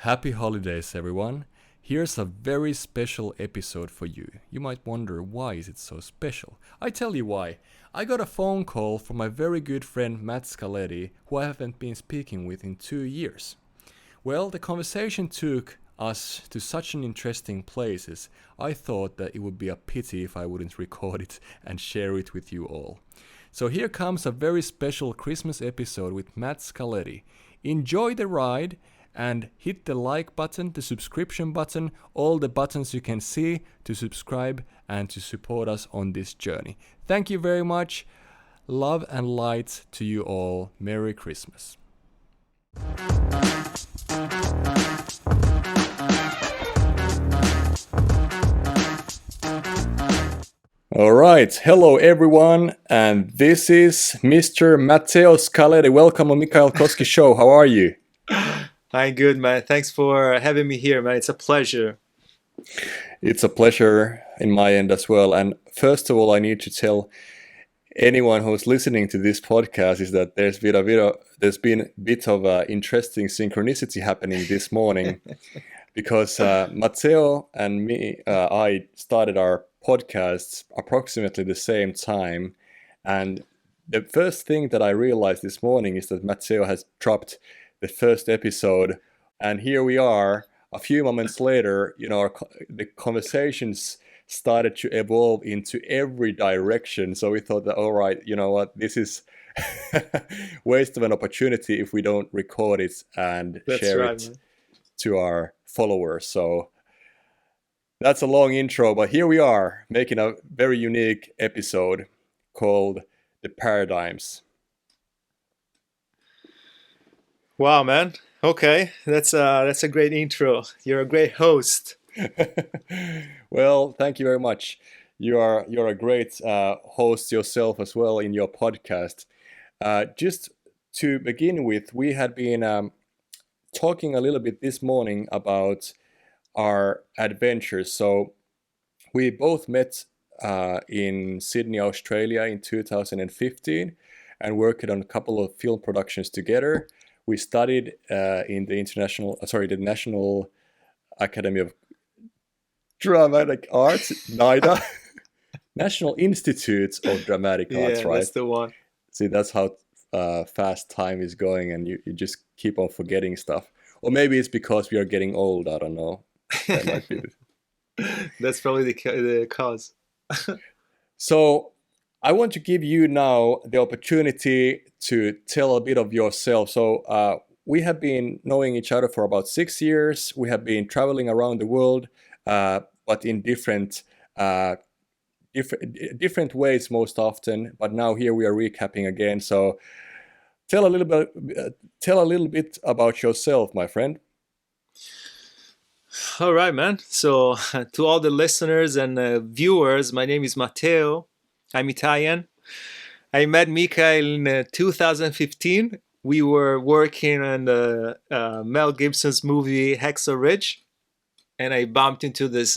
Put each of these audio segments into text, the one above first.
Happy holidays, everyone. Here's a very special episode for you. You might wonder, why is it so special? I tell you why. I got a phone call from my very good friend Matt Scaletti, who I haven't been speaking with in 2 years. Well, the conversation took us to such an interesting places, I thought that it would be a pity if I wouldn't record it and share it with you all. So here comes a very special Christmas episode with Matt Scaletti. Enjoy the ride and hit the like button, the subscription button, all the buttons you can see to subscribe and to support us on this journey. Thank you very much. Love and light to you all. Merry Christmas. All right, hello everyone, and this is Mr. Matteo Scaletti. Welcome on Mikhail Koski Show. How are you? Hi, good, man. Thanks for having me here, man. It's a pleasure. It's a pleasure in my end as well. And first of all, I need to tell anyone who's listening to this podcast is that there's been a bit of interesting synchronicity happening this morning because Matteo and me, I started our podcasts approximately the same time. And the first thing that I realized this morning is that Matteo has dropped the first episode, and here we are a few moments later. The conversations started to evolve into every direction, so we thought that, all right, you know what, this is waste of an opportunity if we don't record it and share it to our followers. So that's a long intro, but here we are making a very unique episode called The Paradigms. Wow, man. Okay, that's a great intro. You're a great host. Well, thank you very much. You're a great host yourself as well in your podcast. Just to begin with, we had been talking a little bit this morning about our adventures. So we both met in Sydney, Australia in 2015 and worked on a couple of film productions together. We studied in the National Academy of Dramatic Arts, NIDA, National Institute of Dramatic Arts, right? That's the one. See, that's how fast time is going, and you just keep on forgetting stuff. Or maybe it's because we are getting old, I don't know. That might be That's probably the cause. So I want to give you now the opportunity to tell a bit of yourself. So we have been knowing each other for about 6 years. We have been traveling around the world, but in different ways most often. But now here we are recapping again. So tell a little bit about yourself, my friend. All right, man. So to all the listeners and viewers, my name is Matteo. I'm Italian. I met Mikhail in 2015. We were working on the Mel Gibson's movie Hacksaw Ridge, and I bumped into this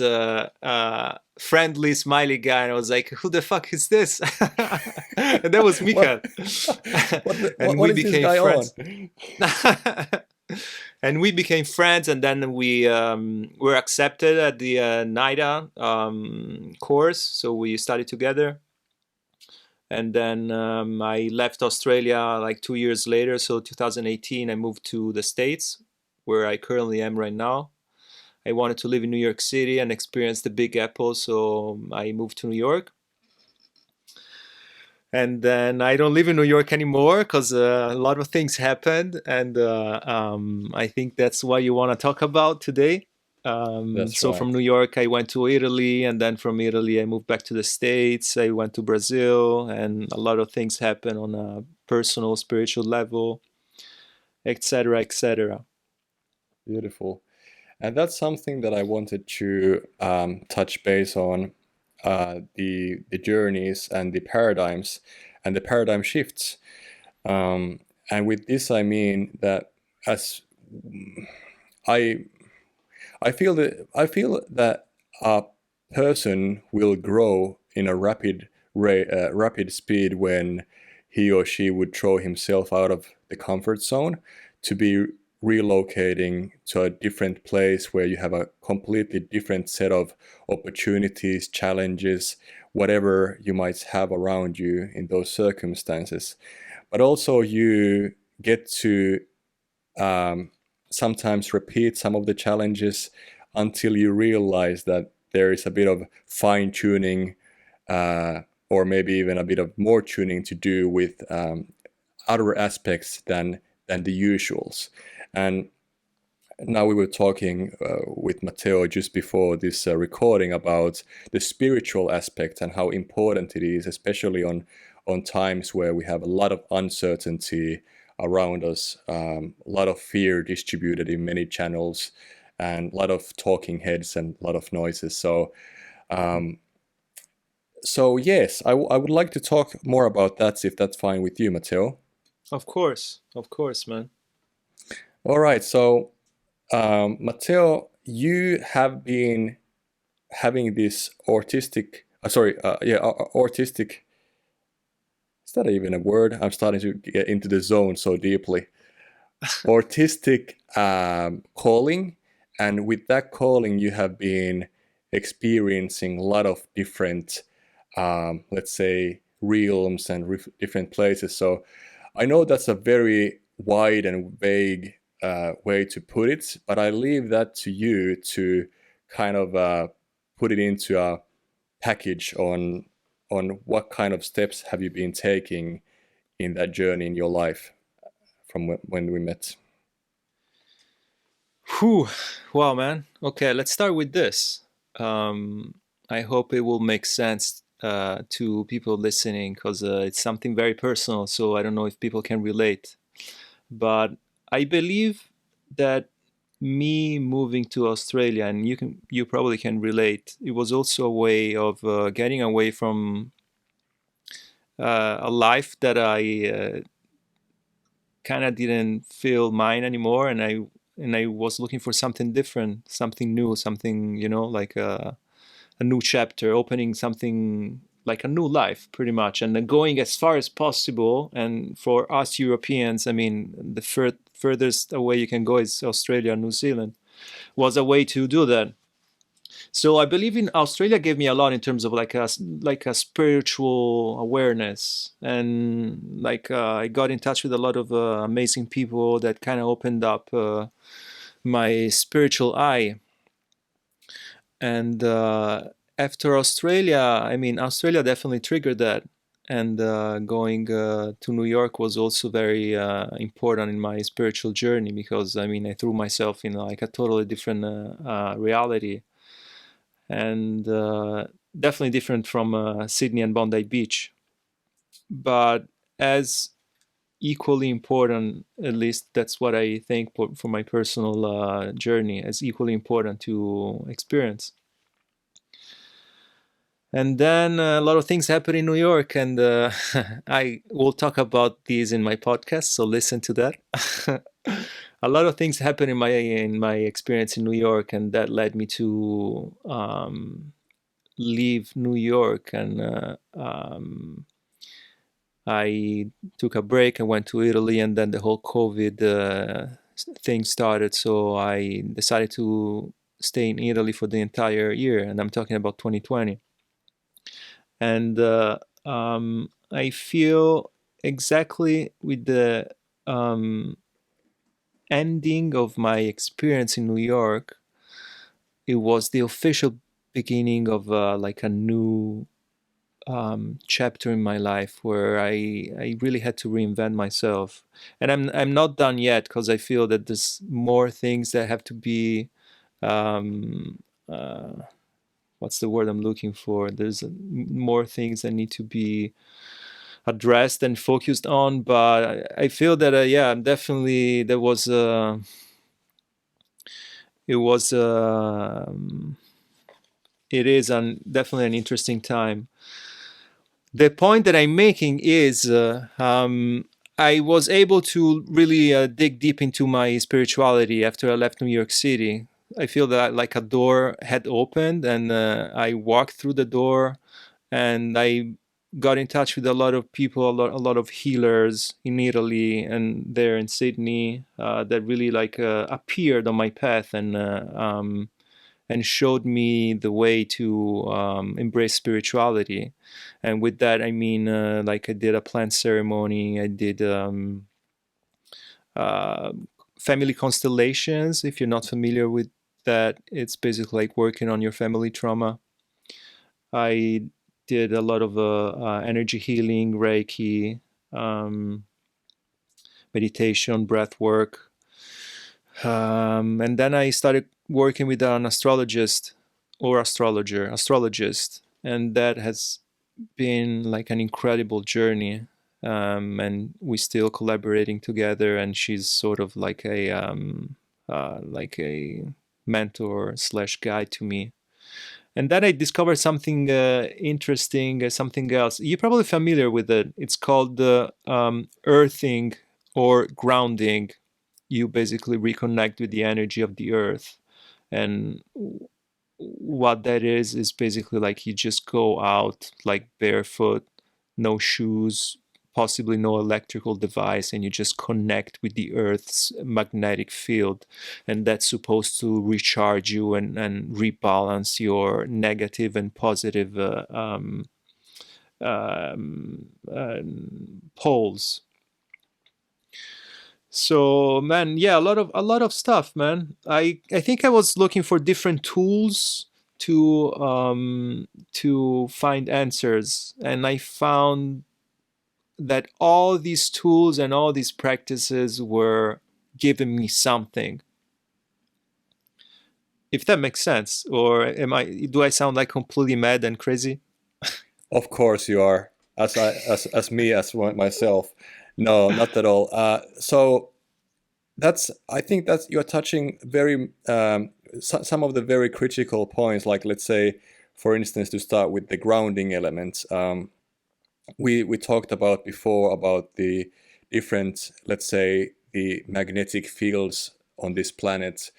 friendly, smiley guy, and I was like, "Who the fuck is this?" And that was Mikhail. And we became friends. And we became friends, and then we were accepted at the NIDA course, so we studied together. And then I left Australia like 2 years later. So 2018, I moved to the States, where I currently am right now. I wanted to live in New York City and experience the Big Apple, so I moved to New York. And then I don't live in New York anymore because a lot of things happened. And I think that's what you want to talk about today. So right. From New York, I went to Italy, and then from Italy, I moved back to the States. I went to Brazil, and a lot of things happened on a personal, spiritual level, etc., etc. Beautiful. And that's something that I wanted to touch base on, the journeys and the paradigms and the paradigm shifts. And with this, I mean that as I feel that a person will grow in a rapid speed when he or she would throw himself out of the comfort zone to be relocating to a different place where you have a completely different set of opportunities, challenges, whatever you might have around you in those circumstances. But also, you get to sometimes repeat some of the challenges until you realize that there is a bit of fine tuning, or maybe even a bit of more tuning to do with other aspects than the usuals. And now we were talking with Matteo just before this recording about the spiritual aspect and how important it is, especially on times where we have a lot of uncertainty around us, a lot of fear distributed in many channels, and a lot of talking heads and a lot of noises. So yes, I would like to talk more about that, if that's fine with you, Matteo. Of course, man. All right, so Matteo, you have been having this autistic. Is that even a word? I'm starting to get into the zone so deeply. Autistic calling, and with that calling, you have been experiencing a lot of different, let's say, realms and different places. So I know that's a very wide and vague way to put it, but I leave that to you to kind of put it into a package on what kind of steps have you been taking in that journey in your life from when we met. Whew. Wow, man. Okay, let's start with this. I hope it will make sense to people listening, because it's something very personal. So I don't know if people can relate. But I believe that me moving to Australia, and you probably can relate, it was also a way of getting away from a life that I kind of didn't feel mine anymore, and I was looking for something different, something new, something, like a new chapter, opening something like a new life, pretty much, and then going as far as possible. And for us Europeans, I mean, the furthest away you can go is Australia, New Zealand, was a way to do that. So I believe in Australia gave me a lot in terms of like a spiritual awareness, and like I got in touch with a lot of amazing people that kind of opened up my spiritual eye. And after Australia, I mean, Australia definitely triggered that. And going to New York was also very important in my spiritual journey, because I mean, I threw myself in like a totally different reality, and definitely different from Sydney and Bondi Beach. But as equally important, at least that's what I think for my personal journey, as equally important to experience. And then a lot of things happen in New York, and I will talk about these in my podcast, so listen to that. A lot of things happen in my experience in New York, and that led me to leave New York, and I took a break and went to Italy, and then the whole COVID thing started, so I decided to stay in Italy for the entire year, and I'm talking about 2020. And I feel exactly with the ending of my experience in New York, it was the official beginning of like a new chapter in my life, where I really had to reinvent myself. And I'm not done yet, because I feel that there's more things that have to be um, what's the word I'm looking for? There's more things that need to be addressed and focused on. But I feel that yeah, definitely there was it was it is definitely an interesting time. The point that I'm making is I was able to really dig deep into my spirituality after I left New York City. I feel that like a door had opened, and I walked through the door, and I got in touch with a lot of people, a lot of healers in Italy and there in Sydney that really like appeared on my path and showed me the way to embrace spirituality. And with that, I mean, like I did a plant ceremony, I did uh, family constellations. If you're not familiar with that, it's basically like working on your family trauma. I did a lot of energy healing, Reiki, um, meditation, breath work. And then I started working with an astrologist or astrologist. And that has been like an incredible journey. And we still collaborating together. And she's sort of like a mentor slash guide to me. And then I discovered something interesting, something else. You're probably familiar with it. It's called earthing or grounding. You basically reconnect with the energy of the earth. And what that is basically like you just go out like barefoot, no shoes, possibly no electrical device, and you just connect with the earth's magnetic field. And that's supposed to recharge you and rebalance your negative and positive poles. So man, yeah, a lot of stuff, man. I think I was looking for different tools to find answers, and I found that all these tools and all these practices were giving me something. If that makes sense, or do I sound like completely mad and crazy? Of course you are, as me as myself. No, not at all. So that's I think that's you're touching very some of the very critical points. Like let's say, for instance, to start with the grounding elements. We talked about before about the different, let's say, the magnetic fields on this planet.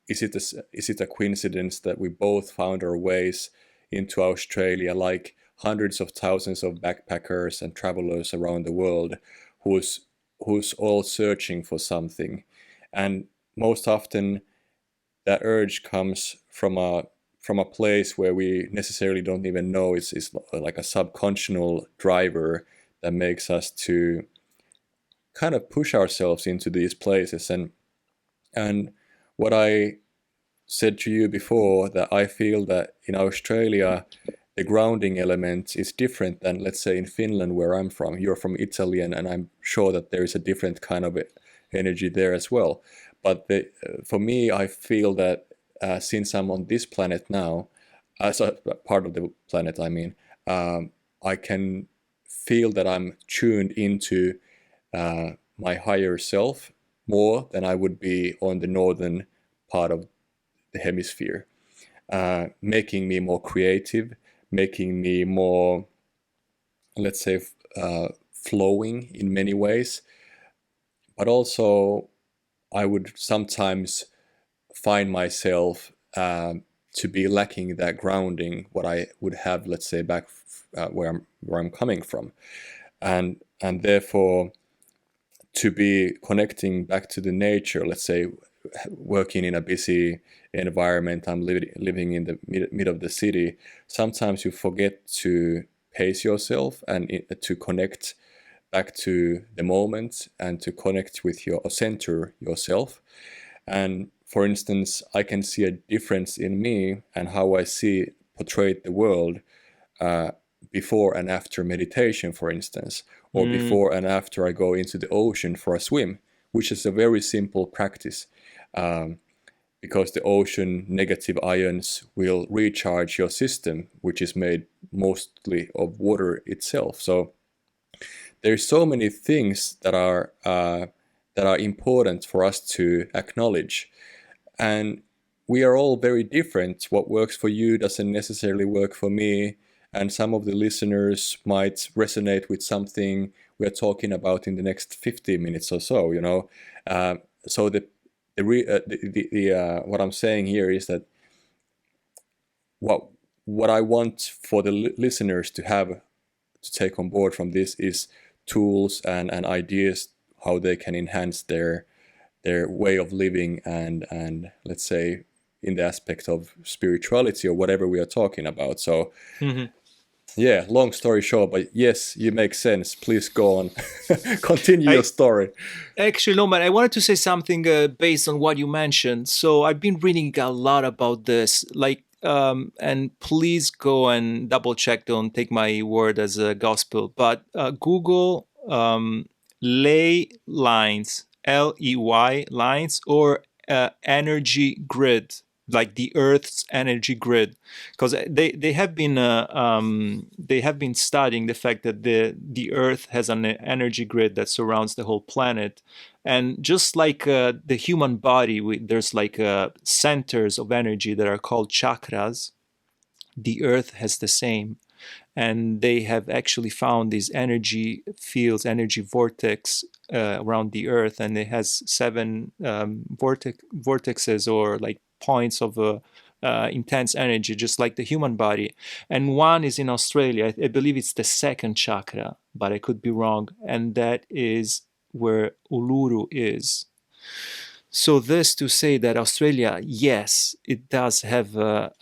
Is it a coincidence that we both found our ways into Australia, like hundreds of thousands of backpackers and travelers around the world, who's all searching for something, and most often that urge comes from a place where we necessarily don't even know. It's like a subconscious driver that makes us to kind of push ourselves into these places. And what I said to you before, that I feel that in Australia the grounding element is different than, let's say, in Finland, where I'm from. You're from Italy, and I'm sure that there is a different kind of energy there as well. But for me, I feel that since I'm on this planet now, as a part of the planet, I mean, I can feel that I'm tuned into my higher self more than I would be on the northern part of the hemisphere, making me more creative, making me more, let's say, flowing in many ways. But also, I would sometimes find myself to be lacking that grounding what I would have, let's say, back where I'm coming from, and therefore to be connecting back to the nature, let's say, working in a busy environment, I'm living in the mid of the city. Sometimes you forget to pace yourself and to connect back to the moment and to connect with your center yourself. And for instance, I can see a difference in me and how I see portrayed the world uh, before and after meditation, for instance, or Mm. before and after I go into the ocean for a swim, which is a very simple practice. Um, because the ocean negative ions will recharge your system, which is made mostly of water itself. So there's so many things that are important for us to acknowledge, and we are all very different. What works for you doesn't necessarily work for me, and some of the listeners might resonate with something we're talking about in the next 15 minutes or so. Uh, so what I'm saying here is that what what I want for the listeners to have to take on board from this is tools and ideas how they can enhance their way of living and let's say in the aspect of spirituality or whatever we are talking about. So Mhm. yeah, long story short, but yes, you make sense. Please go on. Continue your I story. actually no, man. I wanted to say something based on what you mentioned. So I've been reading a lot about this, like, and please go and double check. Don't take my word as a gospel, but Google ley lines, ley lines, or energy grid, like the Earth's energy grid, because they have been studying the fact that the Earth has an energy grid that surrounds the whole planet, and just like the human body, there's like centers of energy that are called chakras. The Earth has the same, and they have actually found these energy fields, energy vortex around the Earth, and it has seven vortexes, or like points of intense energy, just like the human body. And one is in Australia. I believe it's the second chakra, but I could be wrong. And that is where Uluru is. So this to say that Australia, yes, it does have a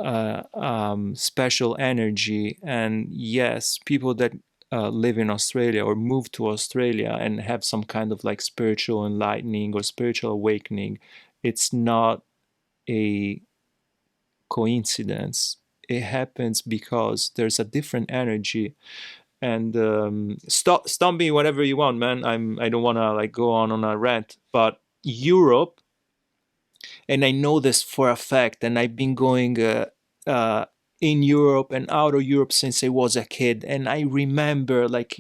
special energy, and yes, people that live in Australia or move to Australia and have some kind of like spiritual enlightening or spiritual awakening, it's not a coincidence. It happens because there's a different energy. And stop me whenever you want, man. I don't want to like go on a rant, but Europe, and I know this for a fact. And I've been going uh, in Europe and out of Europe since I was a kid, and I remember like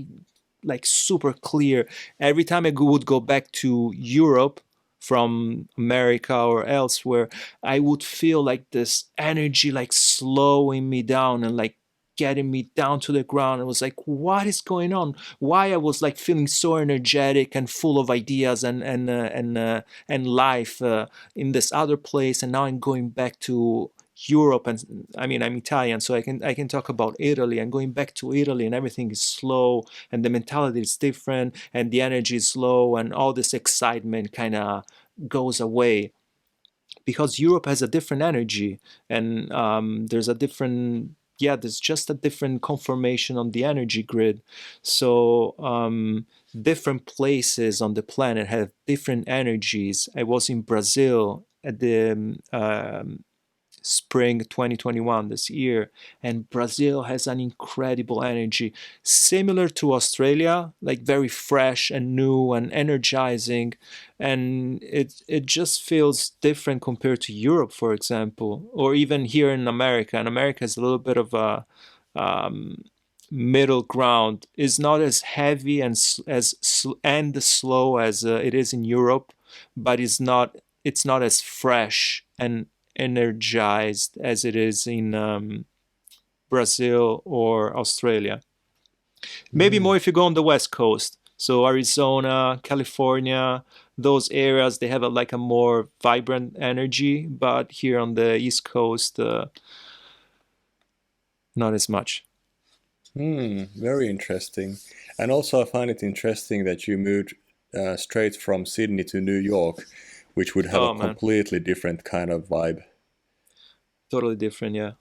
super clear every time would go back to Europe from America or elsewhere, I would feel like this energy like slowing me down and like getting me down to the ground. I was like, what is going on? Why I was like feeling so energetic and full of ideas and life in this other place, and now I'm going back to Europe. And I mean, I'm Italian, so I can talk about Italy. And going back to Italy, and everything is slow, and the mentality is different, and the energy is low, and all this excitement kind of goes away, because Europe has a different energy, and there's a different, yeah, there's just a different conformation on the energy grid. So different places on the planet have different energies. I was in Brazil at the spring 2021, this year, and Brazil has an incredible energy, similar to Australia, like very fresh and new and energizing. And it just feels different compared to Europe, for example, or even here in America. And America is a little bit of a um, middle ground. Is not as heavy and and slow as it is in Europe, but it's not as fresh and energized as it is in Brazil or Australia. Maybe more Mm. if you go on the West Coast. So Arizona, California, those areas, they have like a more vibrant energy. But here on the East Coast, not as much. Very interesting. And also, I find it interesting that you moved straight from Sydney to New York, which would have a Oh man, completely different kind of vibe. totally different. Yeah.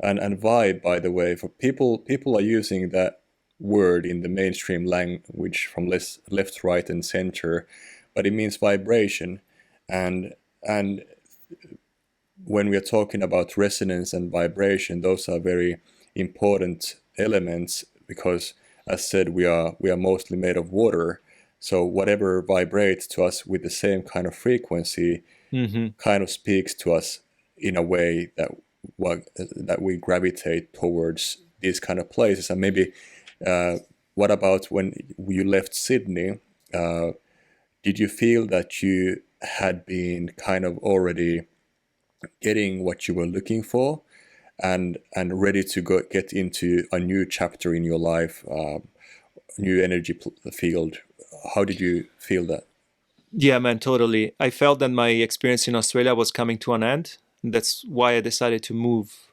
And vibe, by the way, for people are using that word in the mainstream language from left, right, and center, but it means vibration. And when we are talking about resonance and vibration, those are very important elements because, as said, we are mostly made of water. So whatever vibrates to us with the same kind of frequency Hmm. kind of speaks to us in a way that we gravitate towards these kind of places. And maybe, uh, what about when you left Sydney? Uh, did you feel that you had been kind of already getting what you were looking for and ready to go get into a new chapter in your life, new energy field? How did you feel that? Yeah, man, totally. I felt that my experience in Australia was coming to an end. That's why I decided to move.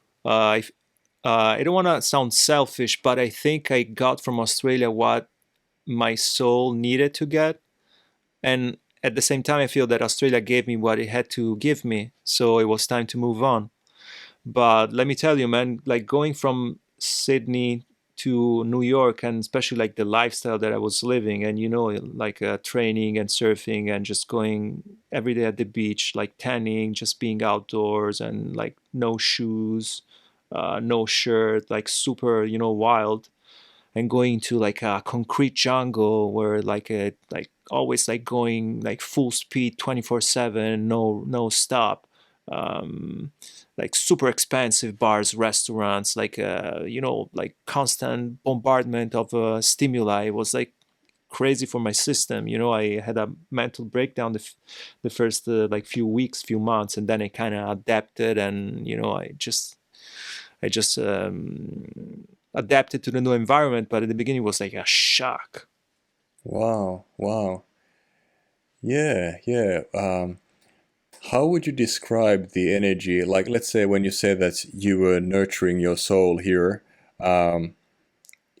I don't want to sound selfish, but I think I got from Australia what my soul needed to get. And at the same time, I feel that Australia gave me what it had to give me. So it was time to move on. But let me tell you, man, like going from Sydney to New York, and especially like the lifestyle that I was living, and like training and surfing and just going every day at the beach, like tanning, just being outdoors and like no shoes, no shirt, like super, wild, and going to like a concrete jungle where like always like going like full speed 24/7, no stop, um like super expensive bars, restaurants, like like constant bombardment of stimuli. It was like crazy for my system. I had a mental breakdown the first like few weeks, few months, and then I kind of adapted, and I just adapted to the new environment. But at the beginning, it was like a shock. Wow, wow. Yeah, yeah. How would you describe the energy? Like, let's say when you say that you were nurturing your soul here, um,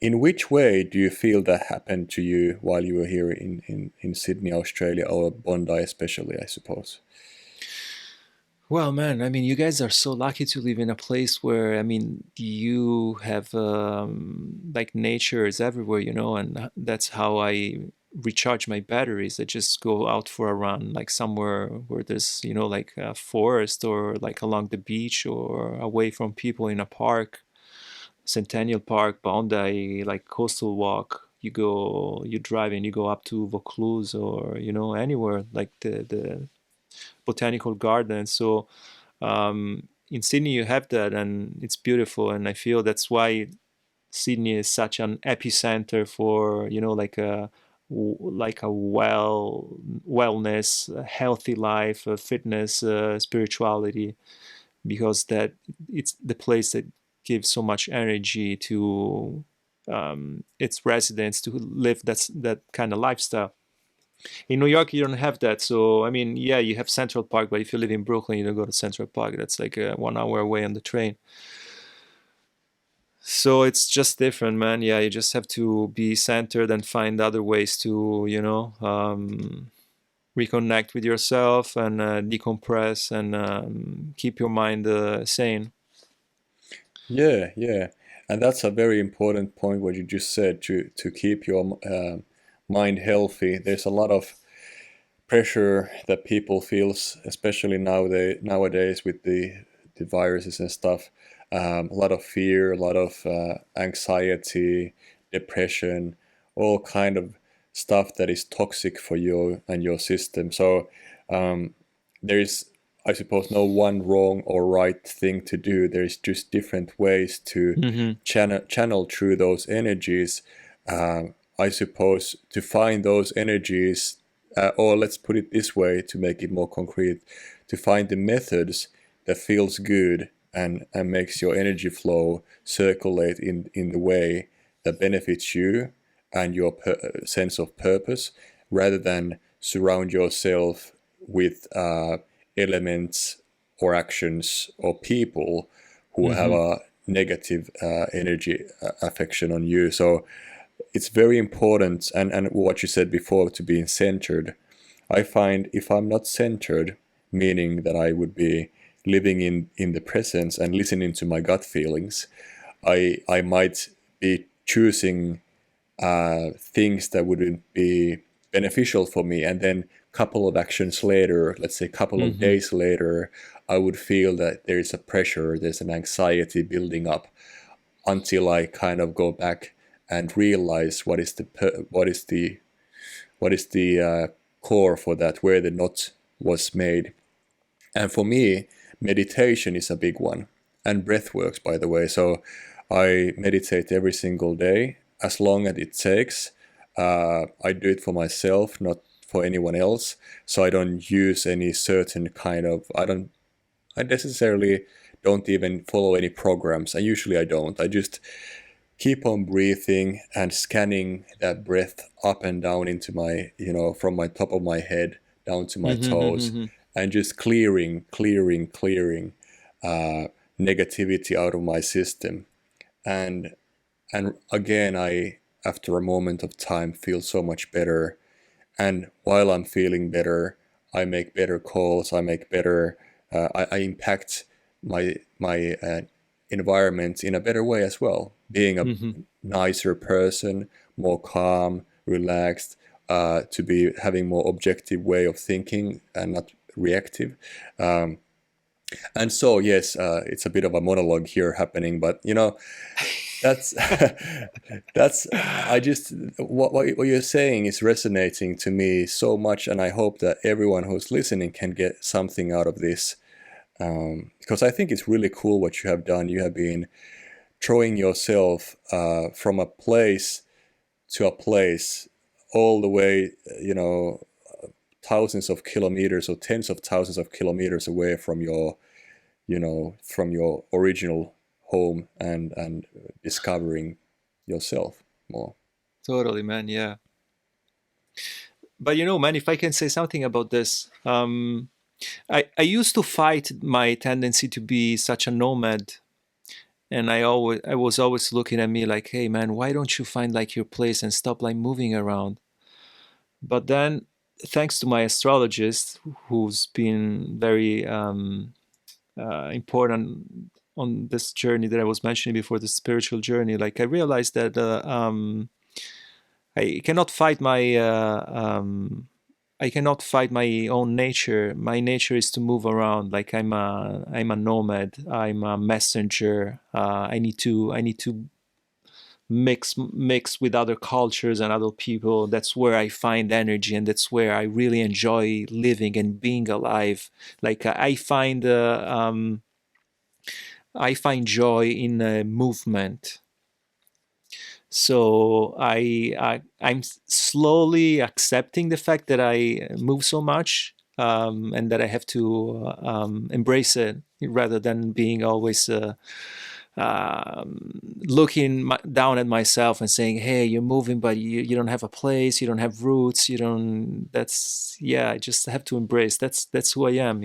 in which way do you feel that happened to you while you were here in Sydney, Australia, or Bondi especially, I suppose? Well, man, I mean, you guys are so lucky to live in a place where, I mean, you have like nature is everywhere, and that's how I recharge my batteries. I just go out for a run, like somewhere where there's, like a forest, or like along the beach, or away from people in a park, Centennial Park, Bondi, like coastal walk. You drive and you go up to Vaucluse, or, anywhere like the botanical garden. So in Sydney, you have that, and it's beautiful. And I feel that's why Sydney is such an epicenter for like a wellness, a healthy life, fitness, spirituality, because that it's the place that gives so much energy to its residents to live that kind of lifestyle. In New York, you don't have that. So, I mean, yeah, you have Central Park, but if you live in Brooklyn, you don't go to Central Park. That's like 1 hour away on the train. So it's just different, man. Yeah, you just have to be centered and find other ways to, reconnect with yourself and decompress and keep your mind sane. Yeah, yeah, and that's a very important point what you just said to keep your mind healthy. There's a lot of pressure that people feels, especially nowadays with the viruses and stuff. A lot of fear, a lot of anxiety, depression, all kind of stuff that is toxic for you and your system. So um, there is, I suppose, no one wrong or right thing to do. There is just different ways to Hmm. channel through those energies. I suppose to find those energies, or let's put it this way to make it more concrete, to find the methods that feels good and makes your energy flow circulate in the way that benefits you and your sense of purpose, rather than surround yourself with elements or actions or people who have Hmm. a negative energy affection on you. So it's very important, and what you said before, to being centered. I find if I'm not centered, meaning that I would be living in the presence and listening to my gut feelings, I might be choosing things that wouldn't be beneficial for me, and then couple of actions later, let's say couple of Hmm. days later, I would feel that there is a pressure, there's an anxiety building up, until I kind of go back and realize what is the core for that, where the knot was made. And for me, meditation is a big one, and breath works, by the way. So I meditate every single day, as long as it takes. I do it for myself, not for anyone else. So I don't use any certain kind of. I necessarily don't even follow any programs. I don't. I just keep on breathing and scanning that breath up and down into my, from my top of my head down to my toes, Hmm. and just clearing uh, negativity out of my system. and again, I, after a moment of time, feel so much better. And while I'm feeling better, I make better calls. I make better. I impact my environment in a better way as well. Being a Hmm. nicer person, more calm, relaxed, to be having more objective way of thinking and not reactive. Um, and so, yes, it's a bit of a monologue here happening, but that's that's I just what you're saying is resonating to me so much, and I hope that everyone who's listening can get something out of this, because I think it's really cool what you have done. You have been throwing yourself from a place to a place, all the way, thousands of kilometers or tens of thousands of kilometers away from your original home, and discovering yourself more. Totally, man. Yeah. But man, if I can say something about this, I used to fight my tendency to be such a nomad, and I was always looking at me like, hey man, why don't you find like your place and stop like moving around? But then, thanks to my astrologist, who's been very important on this journey that I was mentioning before, the spiritual journey, like I realized that I cannot fight my I cannot fight my own nature. My nature is to move around. Like I'm a nomad. I'm a messenger. I need to mix with other cultures and other people. That's where I find energy, and that's where I really enjoy living and being alive. Like I find joy in movement. So I'm slowly accepting the fact that I move so much, and that I have to embrace it rather than being always looking down at myself and saying, "Hey, you're moving, but you don't have a place, you don't have roots, you don't." That's yeah. I just have to embrace. That's who I am.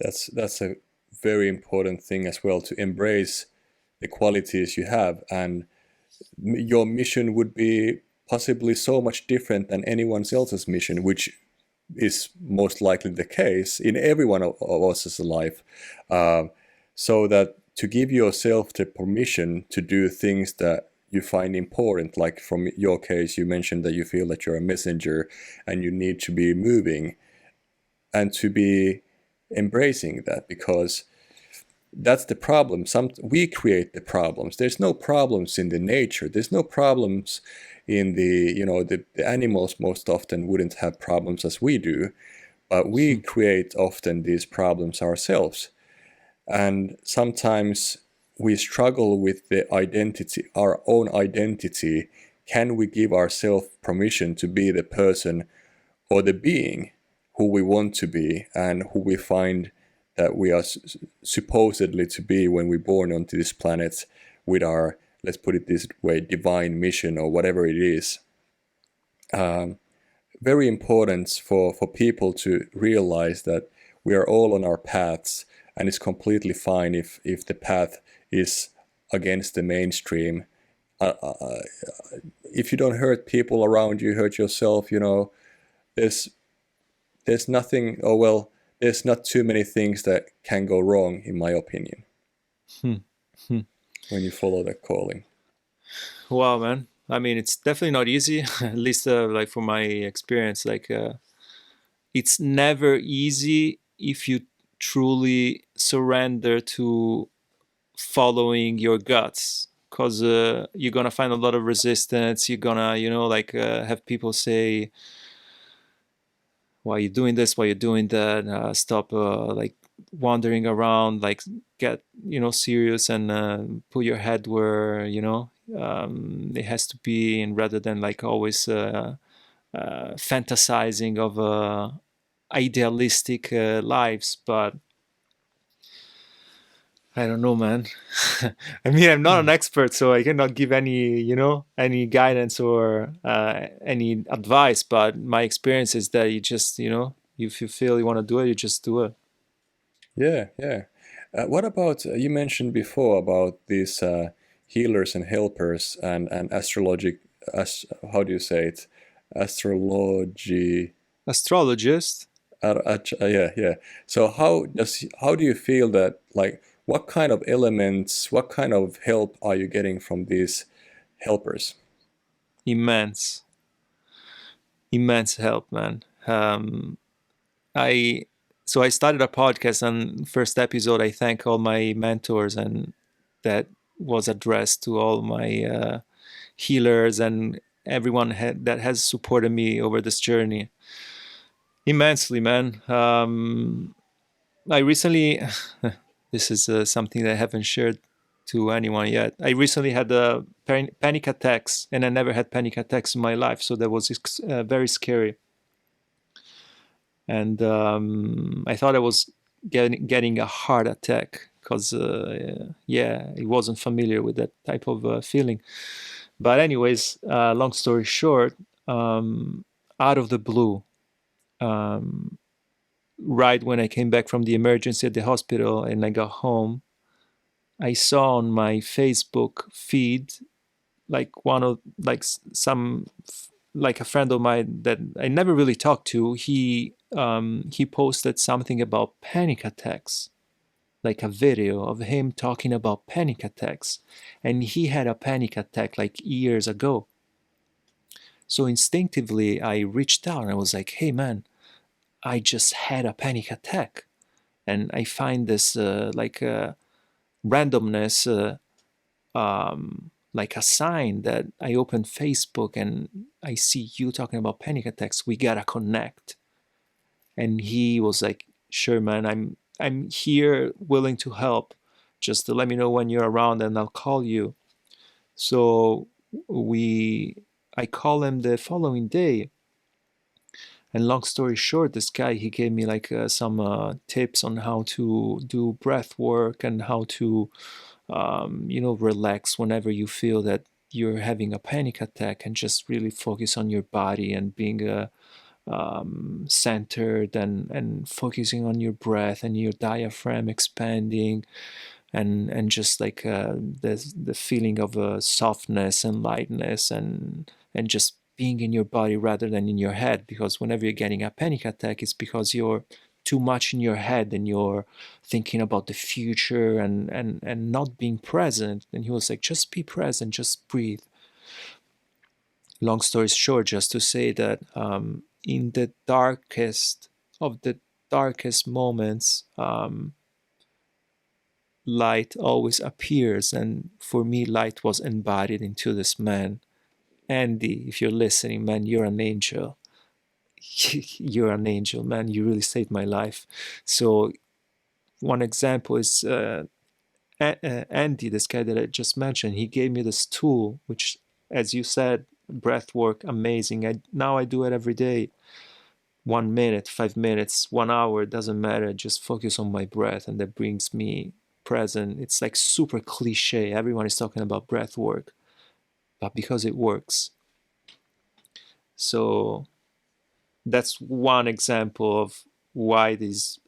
That's a very important thing as well, to embrace the qualities you have, and your mission would be possibly so much different than anyone else's mission, which is most likely the case in every one of us life. So that to give yourself the permission to do things that you find important, like from your case, you mentioned that you feel that you're a messenger and you need to be moving, and to be embracing that, because that's the problem. We create the problems. There's no problems in the nature. There's no problems in the animals most often wouldn't have problems as we do, but we Hmm. create often these problems ourselves. And sometimes we struggle with the identity, our own identity. Can we give ourselves permission to be the person or the being who we want to be and who we find that we are supposedly to be when we're born onto this planet with our, let's put it this way, divine mission or whatever it is. Very important for people to realize that we are all on our paths, and it's completely fine if the path is against the mainstream. If you don't hurt people around you, hurt yourself, there's there's nothing, oh well, there's not too many things that can go wrong, in my opinion, Hmm. Hmm. when you follow that calling. Wow, man. I mean, it's definitely not easy. At least, like from my experience, like it's never easy if you truly surrender to following your guts, because you're gonna find a lot of resistance. You're gonna, like have people say, "Why are you doing this? Why are you doing that? Stop, like wandering around. Like get, serious and put your head where it has to be, and rather than like always fantasizing of idealistic lives." But I don't know, man. I mean, I'm not an Hmm. expert, so I cannot give any, any guidance or any advice. But my experience is that you just, if you feel you want to do it, you just do it. Yeah, yeah. What about you mentioned before about these healers and helpers and astrologic, how do you say it? Astrology. Astrologist. Yeah, yeah. So how do you feel that, like, what kind of elements, what kind of help are you getting from these helpers? Immense, immense help, man. I so I started a podcast, and first episode I thank all my mentors, and that was addressed to all my healers and everyone that has supported me over this journey immensely, man. I recently, this is something that I haven't shared to anyone yet. I recently had panic attacks, and I never had panic attacks in my life, so that was very scary. And I thought I was getting a heart attack because, yeah, I wasn't familiar with that type of feeling. But anyways, long story short, um, out of the blue, um, right when I came back from the emergency at the hospital and I got home, I saw on my Facebook feed like one of like some like a friend of mine that I never really talked to. He posted something about panic attacks, like a video of him talking about panic attacks, and he had a panic attack like years ago. So instinctively, I reached out and I was like, "Hey, man, I just had a panic attack," and I find this randomness. Like a sign that I open Facebook and I see you talking about panic attacks. We gotta connect. And he was like, "Sure, man. I'm here, willing to help. Just to let me know when you're around, and I'll call you." So we, I call him the following day. And long story short, this guy he gave me like some tips on how to do breath work and how to relax whenever you feel that you're having a panic attack, and just really focus on your body and being centered, and focusing on your breath and your diaphragm expanding, and just like the feeling of softness and lightness, and just being in your body rather than in your head, because whenever you're getting a panic attack it's because you're too much in your head and you're thinking about the future, and not being present. And he was like, just be present, just breathe. Long story short, just to say that in the darkest of the darkest moments, light always appears. And for me, light was embodied into this man. Andy, if you're listening, man, you're an angel. You're an angel, man. You really saved my life. So one example is Andy, this guy that I just mentioned. He gave me this tool, which, as you said, breath work, amazing. Now I do it every day. 1 minute, 5 minutes, 1 hour, doesn't matter. Just focus on my breath, and that brings me present. It's like super cliche. Everyone is talking about breath work, but because it works. So that's one example of why these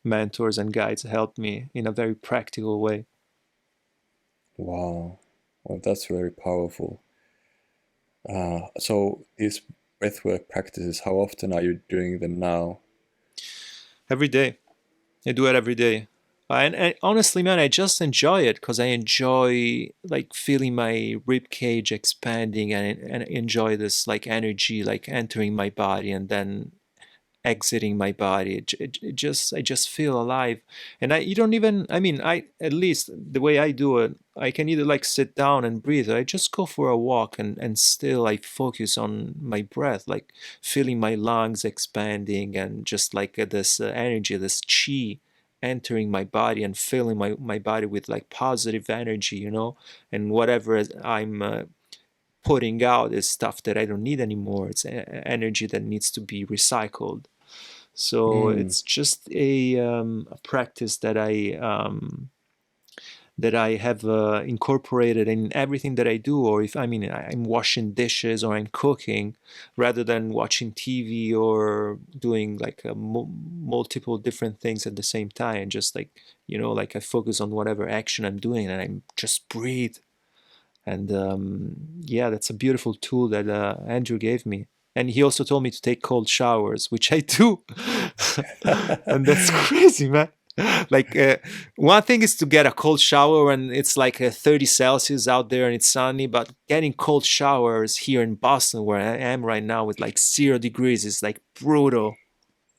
mentors and guides helped me in a very practical way. Wow, well, that's very powerful. So these breathwork practices, how often are you doing them now? Every day. I do it every day. And honestly, man, I just enjoy it because I enjoy like feeling my rib cage expanding, and enjoy this like energy like entering my body and then exiting my body. It just I just feel alive. And I you don't even I mean I at least the way I do it, I can either like sit down and breathe, or I just go for a walk, and still I focus on my breath, like feeling my lungs expanding, and just like this energy, this chi entering my body, and filling my body with like positive energy, and whatever I'm putting out is stuff that I don't need anymore. It's energy that needs to be recycled. So Mm, it's just a practice that that I have incorporated in everything that I do, or if I'm washing dishes or I'm cooking, rather than watching TV or doing like multiple different things at the same time. And just like, like I focus on whatever action I'm doing and I just breathe. And yeah, that's a beautiful tool that Andrew gave me. And he also told me to take cold showers, which I do. And that's crazy, man. Like, one thing is to get a cold shower when it's like 30 Celsius out there and it's sunny, but getting cold showers here in Boston, where I am right now, with like 0 degrees, is like brutal.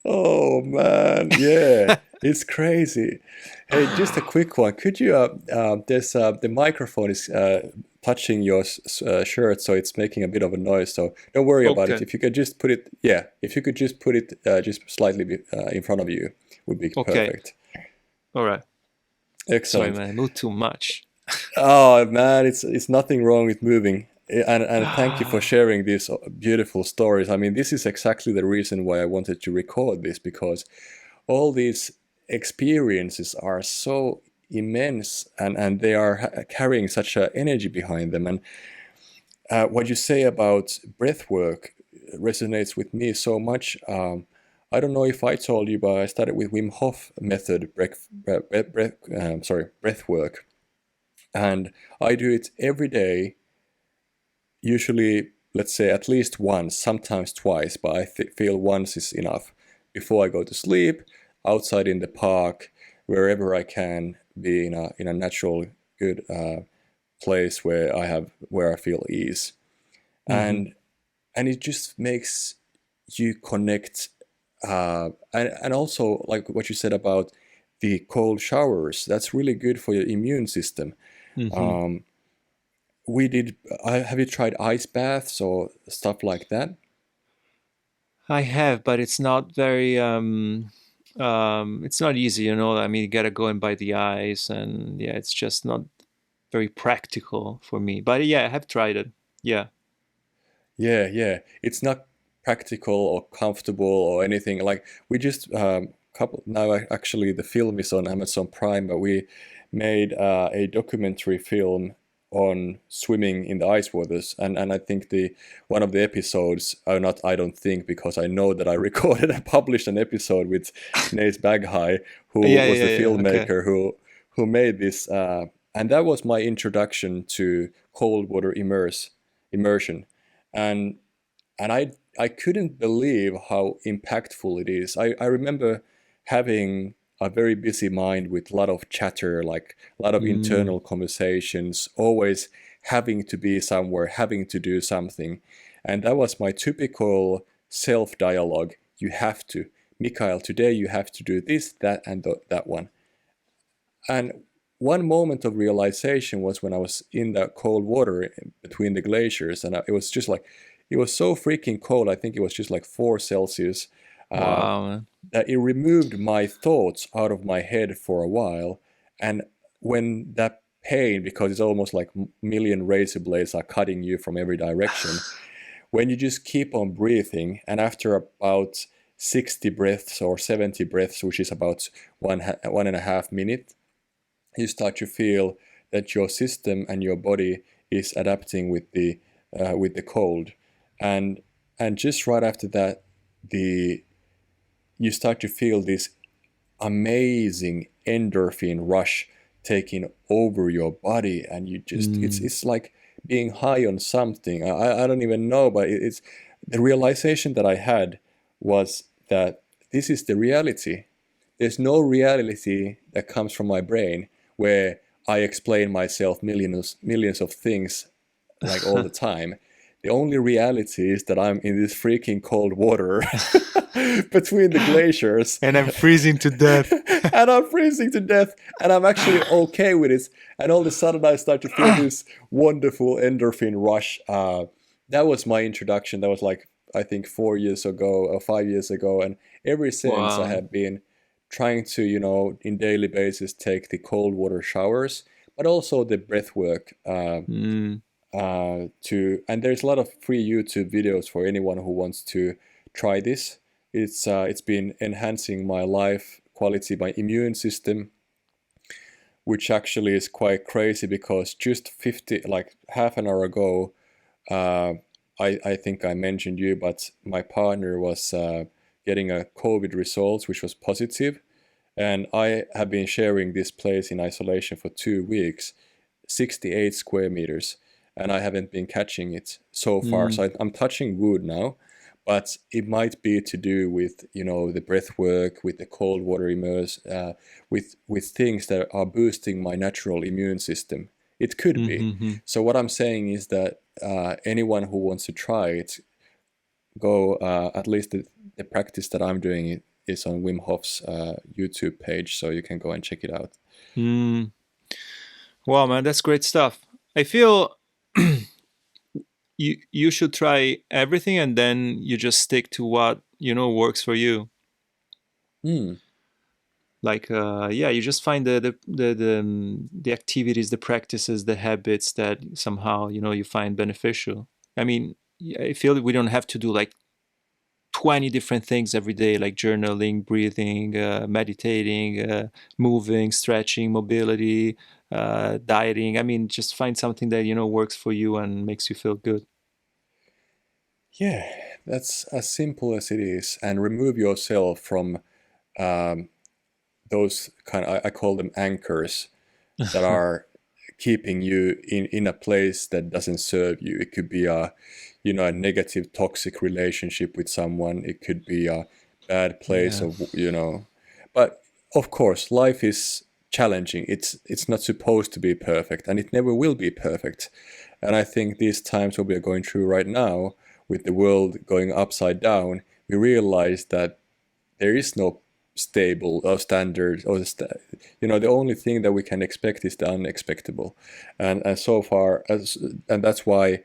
Oh man, yeah, it's crazy. Hey, just a quick one. Could you? There's the microphone is touching your shirt, so it's making a bit of a noise. So don't worry about it. Okay. If you could just put it, yeah, if you could just put it just slightly in front of you, would be Okay. perfect. All right. Sorry, Excellent. man. I moved too much. Oh man, it's nothing wrong with moving. And thank you for sharing these beautiful stories. I mean, this is exactly the reason why I wanted to record this, because all these experiences are so immense, and they are carrying such a energy behind them. And what you say about breath work resonates with me so much. I don't know if I told you, but I started with Wim Hof method breath work, and I do it every day, usually, let's say, at least once, sometimes twice, but I feel once is enough before I go to sleep, outside in the park, wherever I can be in a natural, good place where I feel ease, Hmm. and it just makes you connect, and also like what you said about the cold showers. That's really good for your immune system. Hmm. Um, we did. Have you tried ice baths or stuff like that? I have, but it's not very. It's not easy, I mean, you gotta go and buy the ice, and yeah, it's just not very practical for me. But yeah, I have tried it. Yeah. Yeah, yeah. It's not practical or comfortable or anything. Like we just couple now. Actually, the film is on Amazon Prime, but we made a documentary film on swimming in the ice waters, and I think the one of the episodes, not I don't think, because I know that I recorded and published an episode with Nace Baghai, who Yeah, was the yeah, yeah. Okay. filmmaker who made this, and that was my introduction to cold water immersion, and I couldn't believe how impactful it is. I remember having a very busy mind with a lot of chatter, like a lot of Mm. internal conversations, always having to be somewhere, having to do something. And that was my typical self dialogue. You have to. Mikhail, today you have to do this, that, and that one. And one moment of realization was when I was in that cold water between the glaciers, and it was just like, it was so freaking cold. I think it was just like 4 Celsius, uh, Wow, man. that it removed my thoughts out of my head for a while. And when that pain, because it's almost like million razor blades are cutting you from every direction, when you just keep on breathing, and after about 60 breaths or 70 breaths, which is about 1.5 minutes, you start to feel that your system and your body is adapting with the cold, and just right after that, the you start to feel this amazing endorphin rush taking over your body, and you just Mm. it's like being high on something. I don't even know, but it's the realization that I had was that this is the reality. There's no reality that comes from my brain where I explain myself millions of things like all the time. The only reality is that I'm in this freaking cold water between the glaciers, And I'm freezing to death. and I'm freezing to death, and I'm actually okay with it. And all of a sudden, I start to feel this wonderful endorphin rush. That was my introduction. That was like, I think, 4 years ago or 5 years ago, and ever since I Wow. have been trying to, in daily basis, take the cold water showers, but also the breath work. Mm. And there's a lot of free YouTube videos for anyone who wants to try this. It's been enhancing my life quality, my immune system, which actually is quite crazy because just 50, like half an hour ago, uh, I think I mentioned you, but my partner was getting a COVID results, which was positive, and I have been sharing this place in isolation for 2 weeks, 68 square meters, and I haven't been catching it so far. Mm. So I'm touching wood now, but it might be to do with the breath work, with the cold water immerse, with things that are boosting my natural immune system. It could be. Mm-hmm. So what I'm saying is that anyone who wants to try it, go at least the practice that I'm doing is on Wim Hof's YouTube page, so you can go and check it out. Mm. Wow, man, that's great stuff. I feel you should try everything and then you just stick to what works for you. Hmm. Like yeah, you just find the activities, the practices, the habits that somehow you find beneficial. I mean, I feel that we don't have to do like 20 different things every day, like journaling, breathing, meditating, moving, stretching, mobility, dieting. I mean, just find something that works for you and makes you feel good. Yeah, that's as simple as it is, and remove yourself from um, those I call them anchors that are keeping you in a place that doesn't serve you. It could be a negative toxic relationship with someone. It could be a bad place Yeah. of. But of course life is challenging. It's not supposed to be perfect, and it never will be perfect. And I think these times what we are going through right now, with the world going upside down, we realize that there is no stable or standard the only thing that we can expect is the unexpectable. And so far as and that's why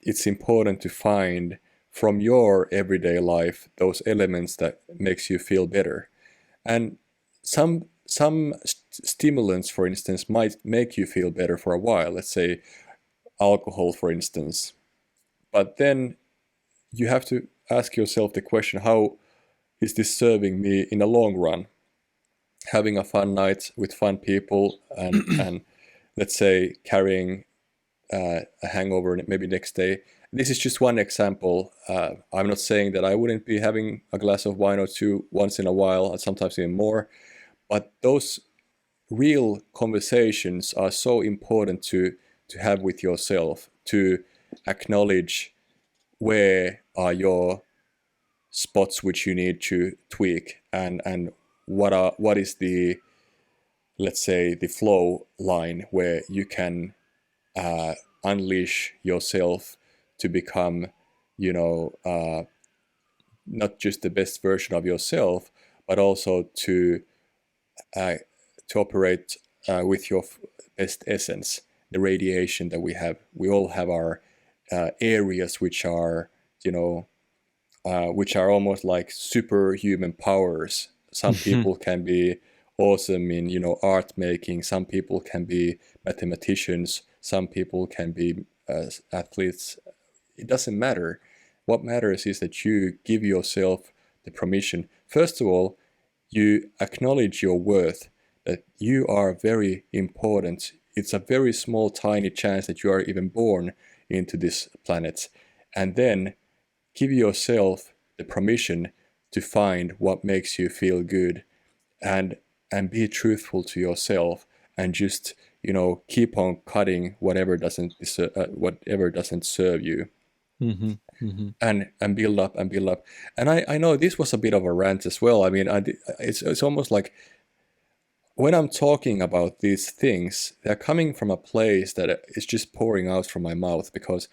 it's important to find from your everyday life those elements that makes you feel better. And some stimulants, for instance, might make you feel better for a while, let's say alcohol, for instance. But then you have to ask yourself the question, how is this serving me in the long run? Having a fun night with fun people, and let's say carrying a hangover maybe next day. This is just one example. I'm not saying that I wouldn't be having a glass of wine or two once in a while, and sometimes even more. But those real conversations are so important to have with yourself, to acknowledge where are your spots which you need to tweak, and what is the, let's say, the flow line where you can uh, unleash yourself to become you know uh, not just the best version of yourself, but also uh, to operate with your best essence, the radiation that we have. We all have our areas which are you know which are almost like superhuman powers. Some people can be awesome in art making. Some people can be mathematicians. Some people can be athletes. It doesn't matter. What matters is that you give yourself the permission. First of all, you acknowledge your worth, that you are very important. It's a very small, tiny chance that you are even born into this planet. And then give yourself the permission to find what makes you feel good, and be truthful to yourself, and just keep on cutting whatever doesn't serve you, Hmm. Hmm. and build up and build up. And I know this was a bit of a rant as well. I mean, it's almost like when I'm talking about these things, they're coming from a place that is just pouring out from my mouth, because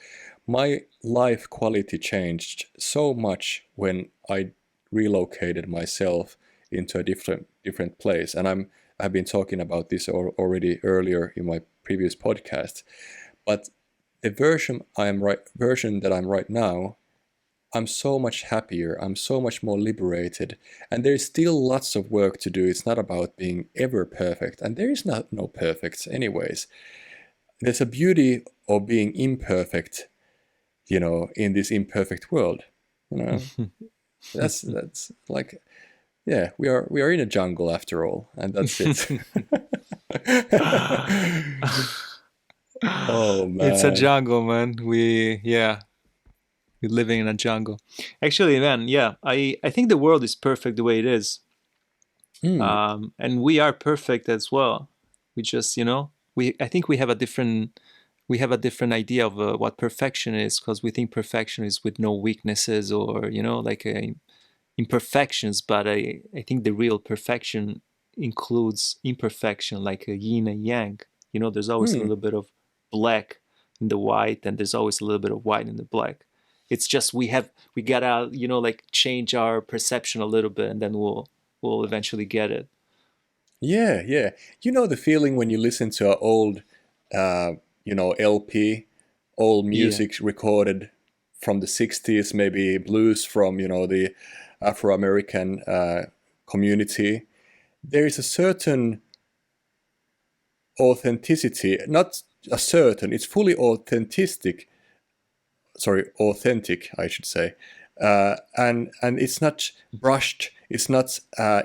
my life quality changed so much when I relocated myself into a different place. And I've been talking about this already earlier in my previous podcast. But the version that I'm right now, I'm so much happier, I'm so much more liberated, and there's still lots of work to do. It's not about being ever perfect, and there is no perfects anyways. There's a beauty of being imperfect, in this imperfect world. You know, that's like, yeah, we are in a jungle after all, and that's it. Oh It's a man. jungle, man. We're living in a jungle. Actually, man, yeah, I think the world is perfect the way it is. Hmm. And we are perfect as well. We just, we I think we have a different idea of what perfection is, because we think perfection is with no weaknesses, or like imperfections. But I think the real perfection includes imperfection, like a yin and yang. There's always a Hmm. little bit of black in the white, and there's always a little bit of white in the black. It's just we gotta like change our perception a little bit, and then we'll eventually get it. Yeah, yeah. You know the feeling when you listen to an old, uh, LP, old Yeah. music recorded from the 60s, maybe blues from, the Afro-American community. There is a certain authenticity, not a certain, it's fully authentic, I should say. And it's not brushed, it's not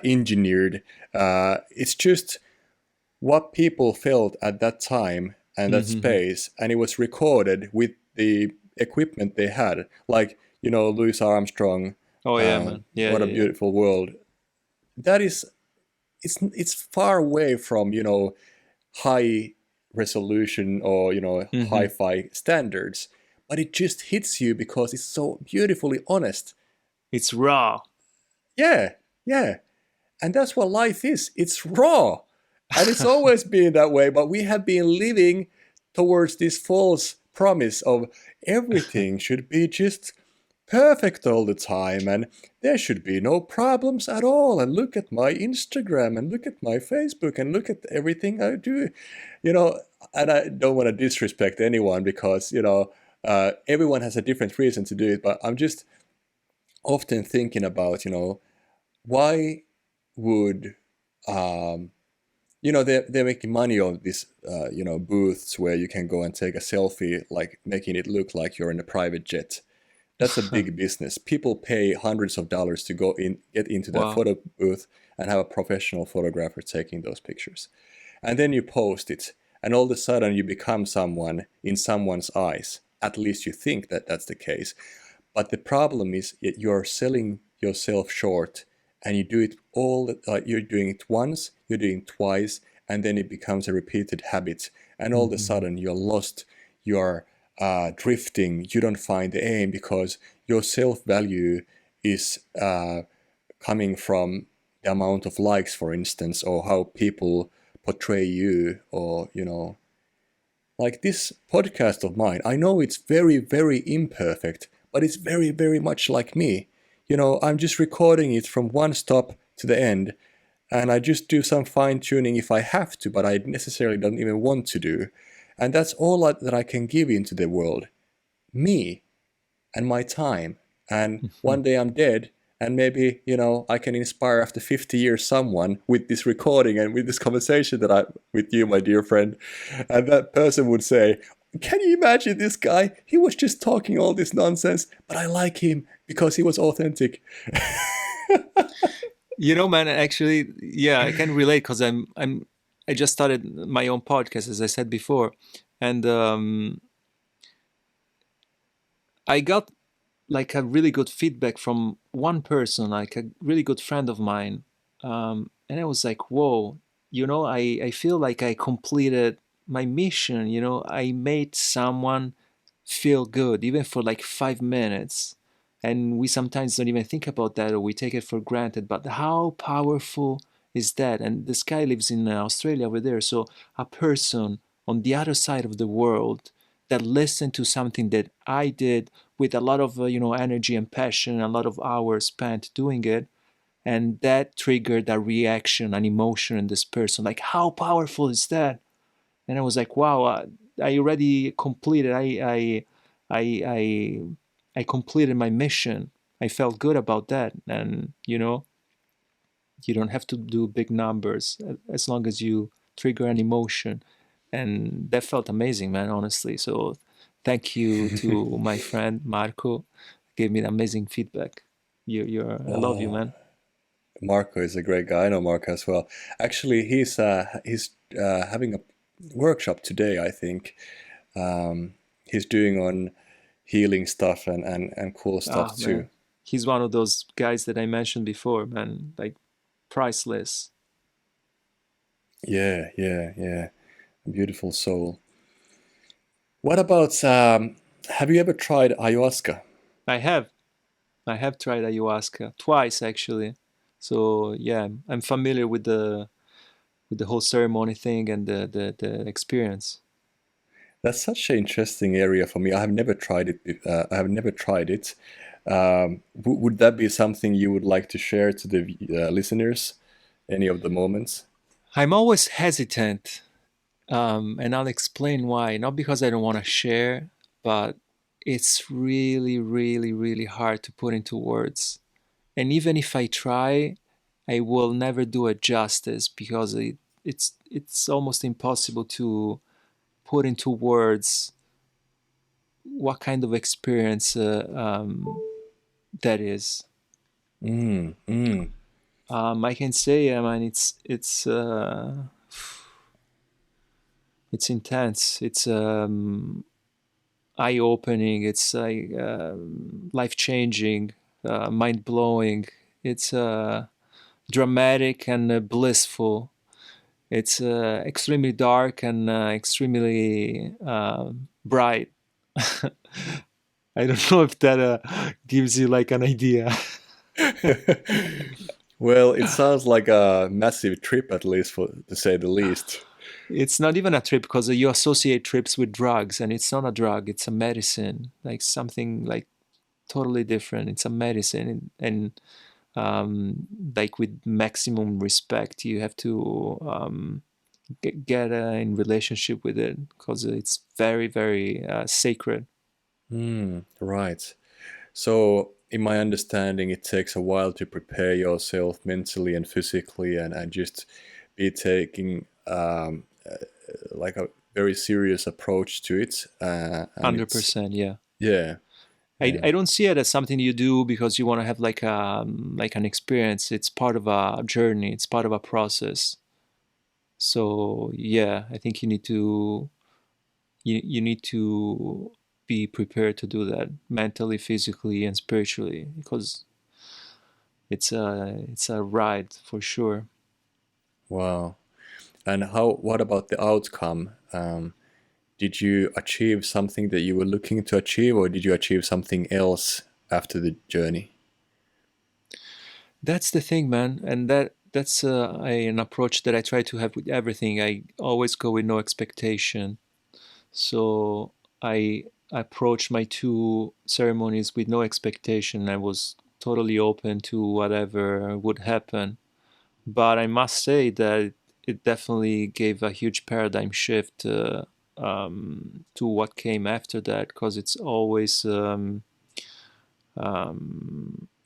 engineered. It's just what people felt at that time and that Mm-hmm. space, and it was recorded with the equipment they had, like Louis Armstrong. Oh yeah, man. Yeah, What a yeah, yeah. beautiful world that is. It's far away from high resolution or Mm-hmm. hi-fi standards, but it just hits you because it's so beautifully honest. It's raw. Yeah, yeah. And that's what life is. It's raw. And it's always been that way, but we have been living towards this false promise of everything should be just perfect all the time, and there should be no problems at all. And look at my Instagram, and look at my Facebook, and look at everything I do. You know, and I don't want to disrespect anyone because, everyone has a different reason to do it, but I'm just often thinking about, why would um, they're making money on these booths where you can go and take a selfie, like making it look like you're in a private jet. That's a big business. People pay hundreds of dollars to get into that Wow. photo booth and have a professional photographer taking those pictures. And then you post it, and all of a sudden you become someone in someone's eyes. At least you think that that's the case. But the problem is you're selling yourself short, and you do it you're doing it once, you're doing it twice, and then it becomes a repeated habit. And all of a Mm-hmm. sudden you're lost, you're drifting, you don't find the aim because your self value is coming from the amount of likes, for instance, or how people portray you, or like this podcast of mine. I know it's very, very imperfect, but it's very, very much like me. I'm just recording it from one stop to the end, and I just do some fine tuning if I have to, but I necessarily don't even want to do. And that's all that I can give into the world. Me and my time. And one day I'm dead, and maybe, I can inspire after 50 years someone with this recording and with this conversation that I with you, my dear friend. And that person would say, "Can you imagine this guy? He was just talking all this nonsense, but I like him because he was authentic." Man, actually, yeah, I can relate, because I just started my own podcast, as I said before, and I got like a really good feedback from one person, like a really good friend of mine, and I was like, whoa, I feel like I completed my mission. I made someone feel good, even for like 5 minutes. And we sometimes don't even think about that, or we take it for granted. But how powerful is that? And this guy lives in Australia over there. So a person on the other side of the world that listened to something that I did with a lot of energy and passion, a lot of hours spent doing it, and that triggered a reaction, an emotion in this person. Like, how powerful is that? And I was like, wow, I already completed. I I completed my mission. I felt good about that, and you don't have to do big numbers, as long as you trigger an emotion, and that felt amazing, man. Honestly, so thank you to my friend Marco. Gave me amazing feedback. I love you, Oh, man. Marco is a great guy. I know Marco as well. Actually, he's having a workshop today, I think. He's doing on healing stuff and cool stuff Ah, too. man, he's one of those guys that I mentioned before, man. Like priceless. Yeah, yeah, yeah. Beautiful soul. What about, have you ever tried ayahuasca? I have. I have tried ayahuasca twice actually. So yeah, I'm familiar with the whole ceremony thing and the experience. That's such an interesting area for me. I have never tried it. I have never tried it. Would that be something you would like to share to the listeners? Any of the moments? I'm always hesitant, and I'll explain why. Not because I don't want to share, but it's really, really, really hard to put into words. And even if I try, I will never do it justice because it's almost impossible to put into words what kind of experience that is. Mm, mm, I can say, I mean, it's intense. It's eye opening. It's like life changing, mind blowing. It's dramatic and blissful. It's extremely dark and extremely bright. I don't know if that gives you like an idea. well, it sounds like a massive trip, at least, for to say the least. It's not even a trip because you associate trips with drugs, and it's not a drug. It's a medicine, like something like totally different. It's a medicine, and like with maximum respect, you have to get in relationship with it because it's very, very sacred. Right. So, in my understanding, it takes a while to prepare yourself mentally and physically, and just be taking like a very serious approach to it. And it's 100%, yeah. yeah, yeah. I don't see it as something you do because you want to have like an experience. It's part of a journey. It's part of a process. So yeah, I think you need to be prepared to do that mentally, physically, and spiritually because it's a ride for sure. Wow. And how? What about the outcome? Did you achieve something that you were looking to achieve, or did you achieve something else after the journey? That's the thing, man, and that's an approach that I try to have with everything. I always go with no expectation. So I approached my two ceremonies with no expectation. I was totally open to whatever would happen. But I must say that it definitely gave a huge paradigm shift to what came after that, because it's always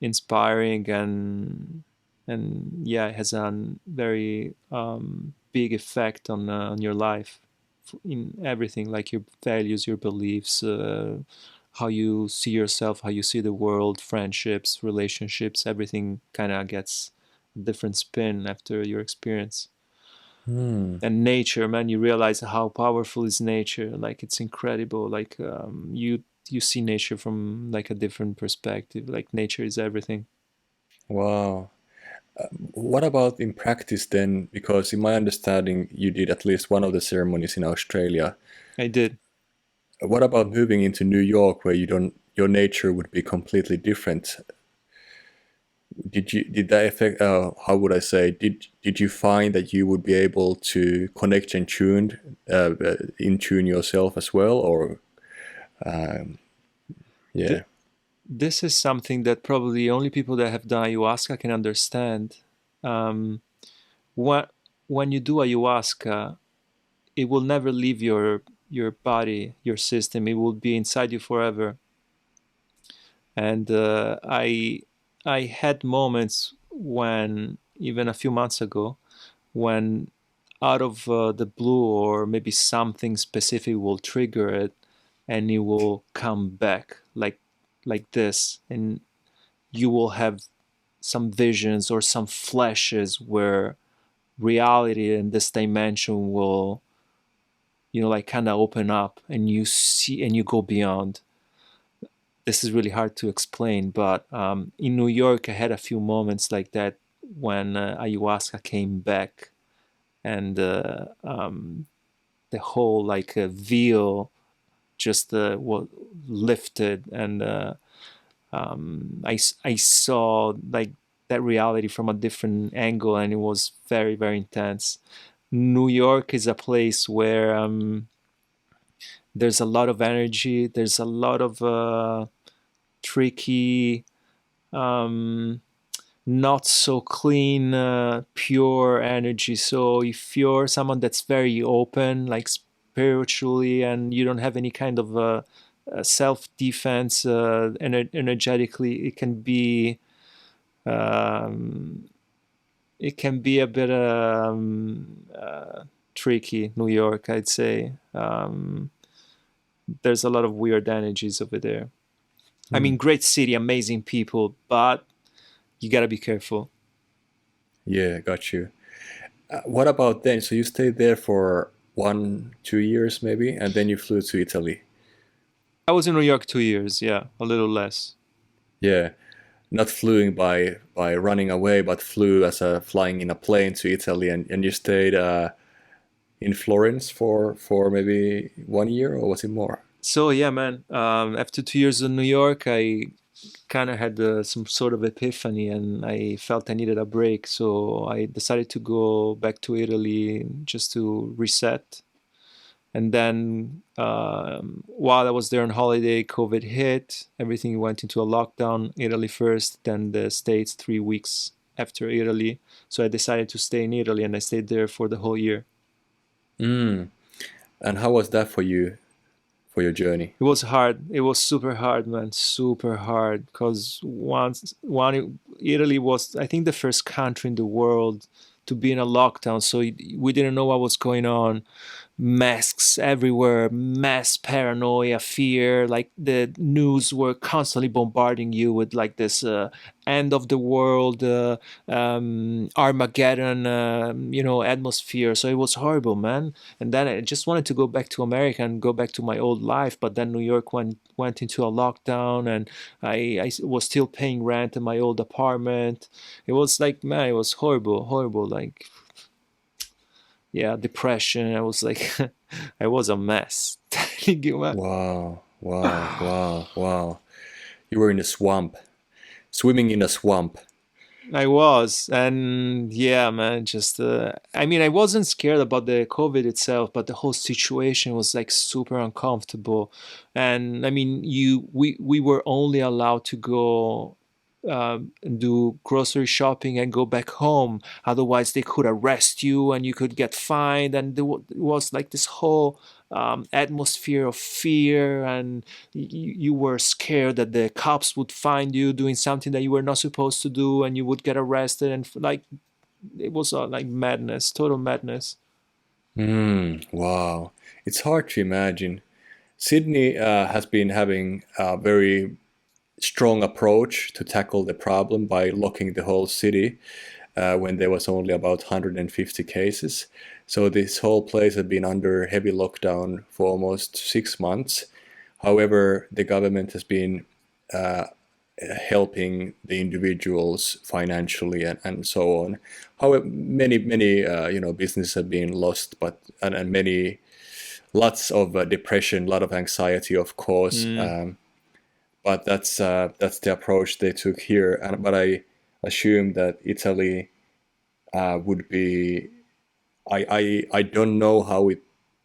inspiring and yeah, it has a very big effect on your life in everything, like your values, your beliefs, how you see yourself, how you see the world, friendships, relationships, everything kind of gets a different spin after your experience. Hmm. And nature, man, you realize how powerful is nature. Like it's incredible. Like you see nature from like a different perspective. Like nature is everything. Wow. What about in practice then? Because in my understanding, you did at least one of the ceremonies in Australia. I did. What about moving into New York, where you don't, your nature would be completely different? Did that affect? How would I say? Did you find that you would be able to connect and in tune yourself as well, or yeah? Th- this is something that probably only people that have done ayahuasca can understand. Um, what when you do ayahuasca, it will never leave your body, your system. It will be inside you forever. And I had moments when even a few months ago when out of the blue or maybe something specific will trigger it and it will come back like this, and you will have some visions or some flashes where reality and this dimension will, like kind of open up, and you see and you go beyond. This is really hard to explain, but in New York, I had a few moments like that when ayahuasca came back, and the whole like veil just lifted, and I saw like that reality from a different angle, and it was very, very intense. New York is a place where there's a lot of energy, there's a lot of tricky, um, not so clean, pure energy. So if you're someone that's very open, like spiritually, and you don't have any kind of self defense energetically, um, it can be a bit tricky. New York, I'd say. There's a lot of weird energies over there. I Hmm. mean, great city, amazing people, but you gotta be careful. Yeah, got you. What about then? So you stayed there for 1, 2 years maybe, and then you flew to Italy. I was in New York 2 years, yeah, a little less. Yeah, not flying by running away, but flew as a flying in a plane to Italy, and you stayed in Florence for maybe 1 year, or was it more? So yeah, man. After 2 years in New York, I kind of had some sort of epiphany, and I felt I needed a break. So I decided to go back to Italy just to reset. And then while I was there on holiday, COVID hit. Everything went into a lockdown. Italy first, then the States 3 weeks after Italy. So I decided to stay in Italy, and I stayed there for the whole year. Mm. And how was that for you for your journey? It was hard. It was super hard, man. Super hard. Because Italy was, I think, the first country in the world to be in a lockdown. So we didn't know what was going on. Masks everywhere, mass paranoia, fear. Like the news were constantly bombarding you with like this end of the world, Armageddon, atmosphere. So it was horrible, man. And then I just wanted to go back to America and go back to my old life. But then New York went into a lockdown, and I was still paying rent in my old apartment. It was like, man, it was horrible, horrible. Like, yeah, depression. I was like, I was a mess. Telling you, man. Wow, wow, wow, wow. You were in a swamp, swimming in a swamp. I was, and yeah, man, just I mean, I wasn't scared about the COVID itself, but the whole situation was like super uncomfortable. And I mean, we were only allowed to go do grocery shopping and go back home. Otherwise, they could arrest you and you could get fined. And it was like this whole atmosphere of fear, and you were scared that the cops would find you doing something that you were not supposed to do, and you would get arrested. And like it was like madness, total madness. Wow. It's hard to imagine. Sydney has been having a very strong approach to tackle the problem by locking the whole city when there was only about 150 cases. So this whole place had been under heavy lockdown for almost 6 months. However, the government has been uh, helping the individuals financially and so on. However, many businesses have been lost, but and many lots of depression, a lot of anxiety, of course. Mm, But that's the approach they took here. But I assume that Italy would be. I don't know how it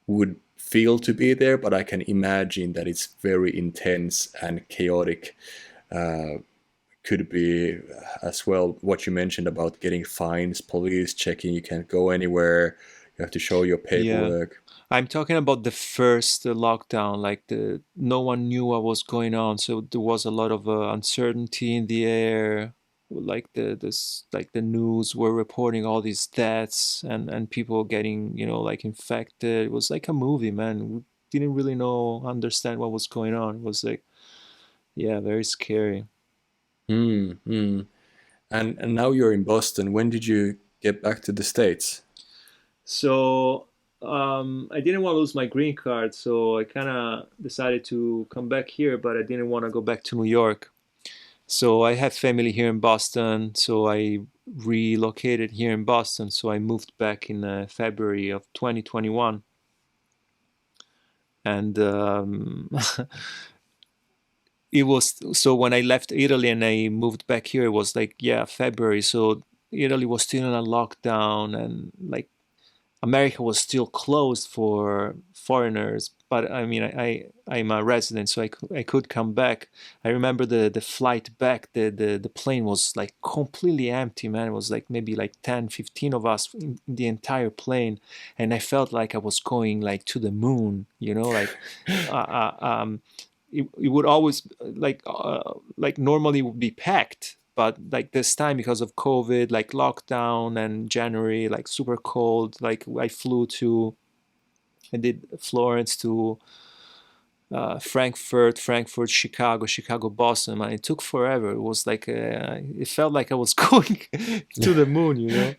would feel to be there, but I can imagine that it's very intense and chaotic. Could be as well what you mentioned about getting fines, police checking. You can't go anywhere. You have to show your yeah. paperwork. I'm talking about the first lockdown, like the no one knew what was going on, so there was a lot of uncertainty in the air. Like the news were reporting all these deaths, and people getting like infected. It was like a movie, man. We didn't really understand what was going on. It was like, yeah, very scary. Hmm. Hmm. And now you're in Boston. When did you get back to the States? So I didn't want to lose my green card, so I kind of decided to come back here, but I didn't want to go back to New York. So I have family here in Boston, so I relocated here in Boston. So I moved back in February of 2021, and it was so when I left Italy and I moved back here, it was like yeah February. So Italy was still in a lockdown, and like America was still closed for foreigners, but I mean, I'm a resident, so I could come back. I remember the flight back, the plane was like completely empty, man. It was like maybe like 10, 15 of us in the entire plane, and I felt like I was going like to the moon, you know, uh, uh, um, it would always like normally would be packed, but like this time because of COVID, like lockdown and January, like super cold, like I did Florence to Frankfurt, Chicago, Boston, and it took forever. It was like it felt like I was going to the moon, you know.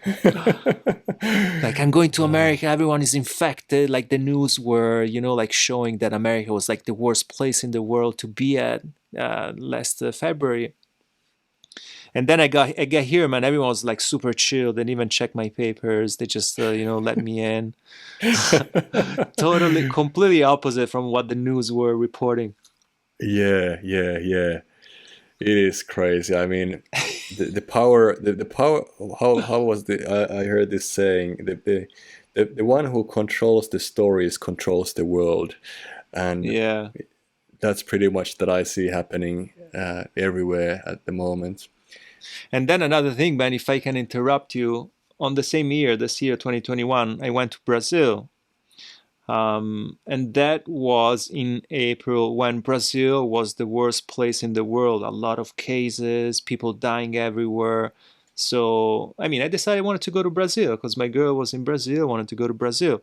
Like I'm going to Oh, America, everyone is infected. Like the news were, you know, like showing that America was like the worst place in the world to be at last February. And then I got here, man. Everyone was like super chill. They didn't even check my papers. They just you know let me in. Totally, completely opposite from what the news were reporting. yeah, yeah, yeah. It is crazy. I mean, the power, the power. How was the? I heard this saying: the one who controls the stories controls the world, and Yeah. that's pretty much that I see happening everywhere at the moment. And then another thing, man, if I can interrupt you, on the same year, this year 2021, I went to Brazil. And that was in April when Brazil was the worst place in the world. A lot of cases, people dying everywhere. So, I mean, I decided I wanted to go to Brazil because my girl was in Brazil, I wanted to go to Brazil.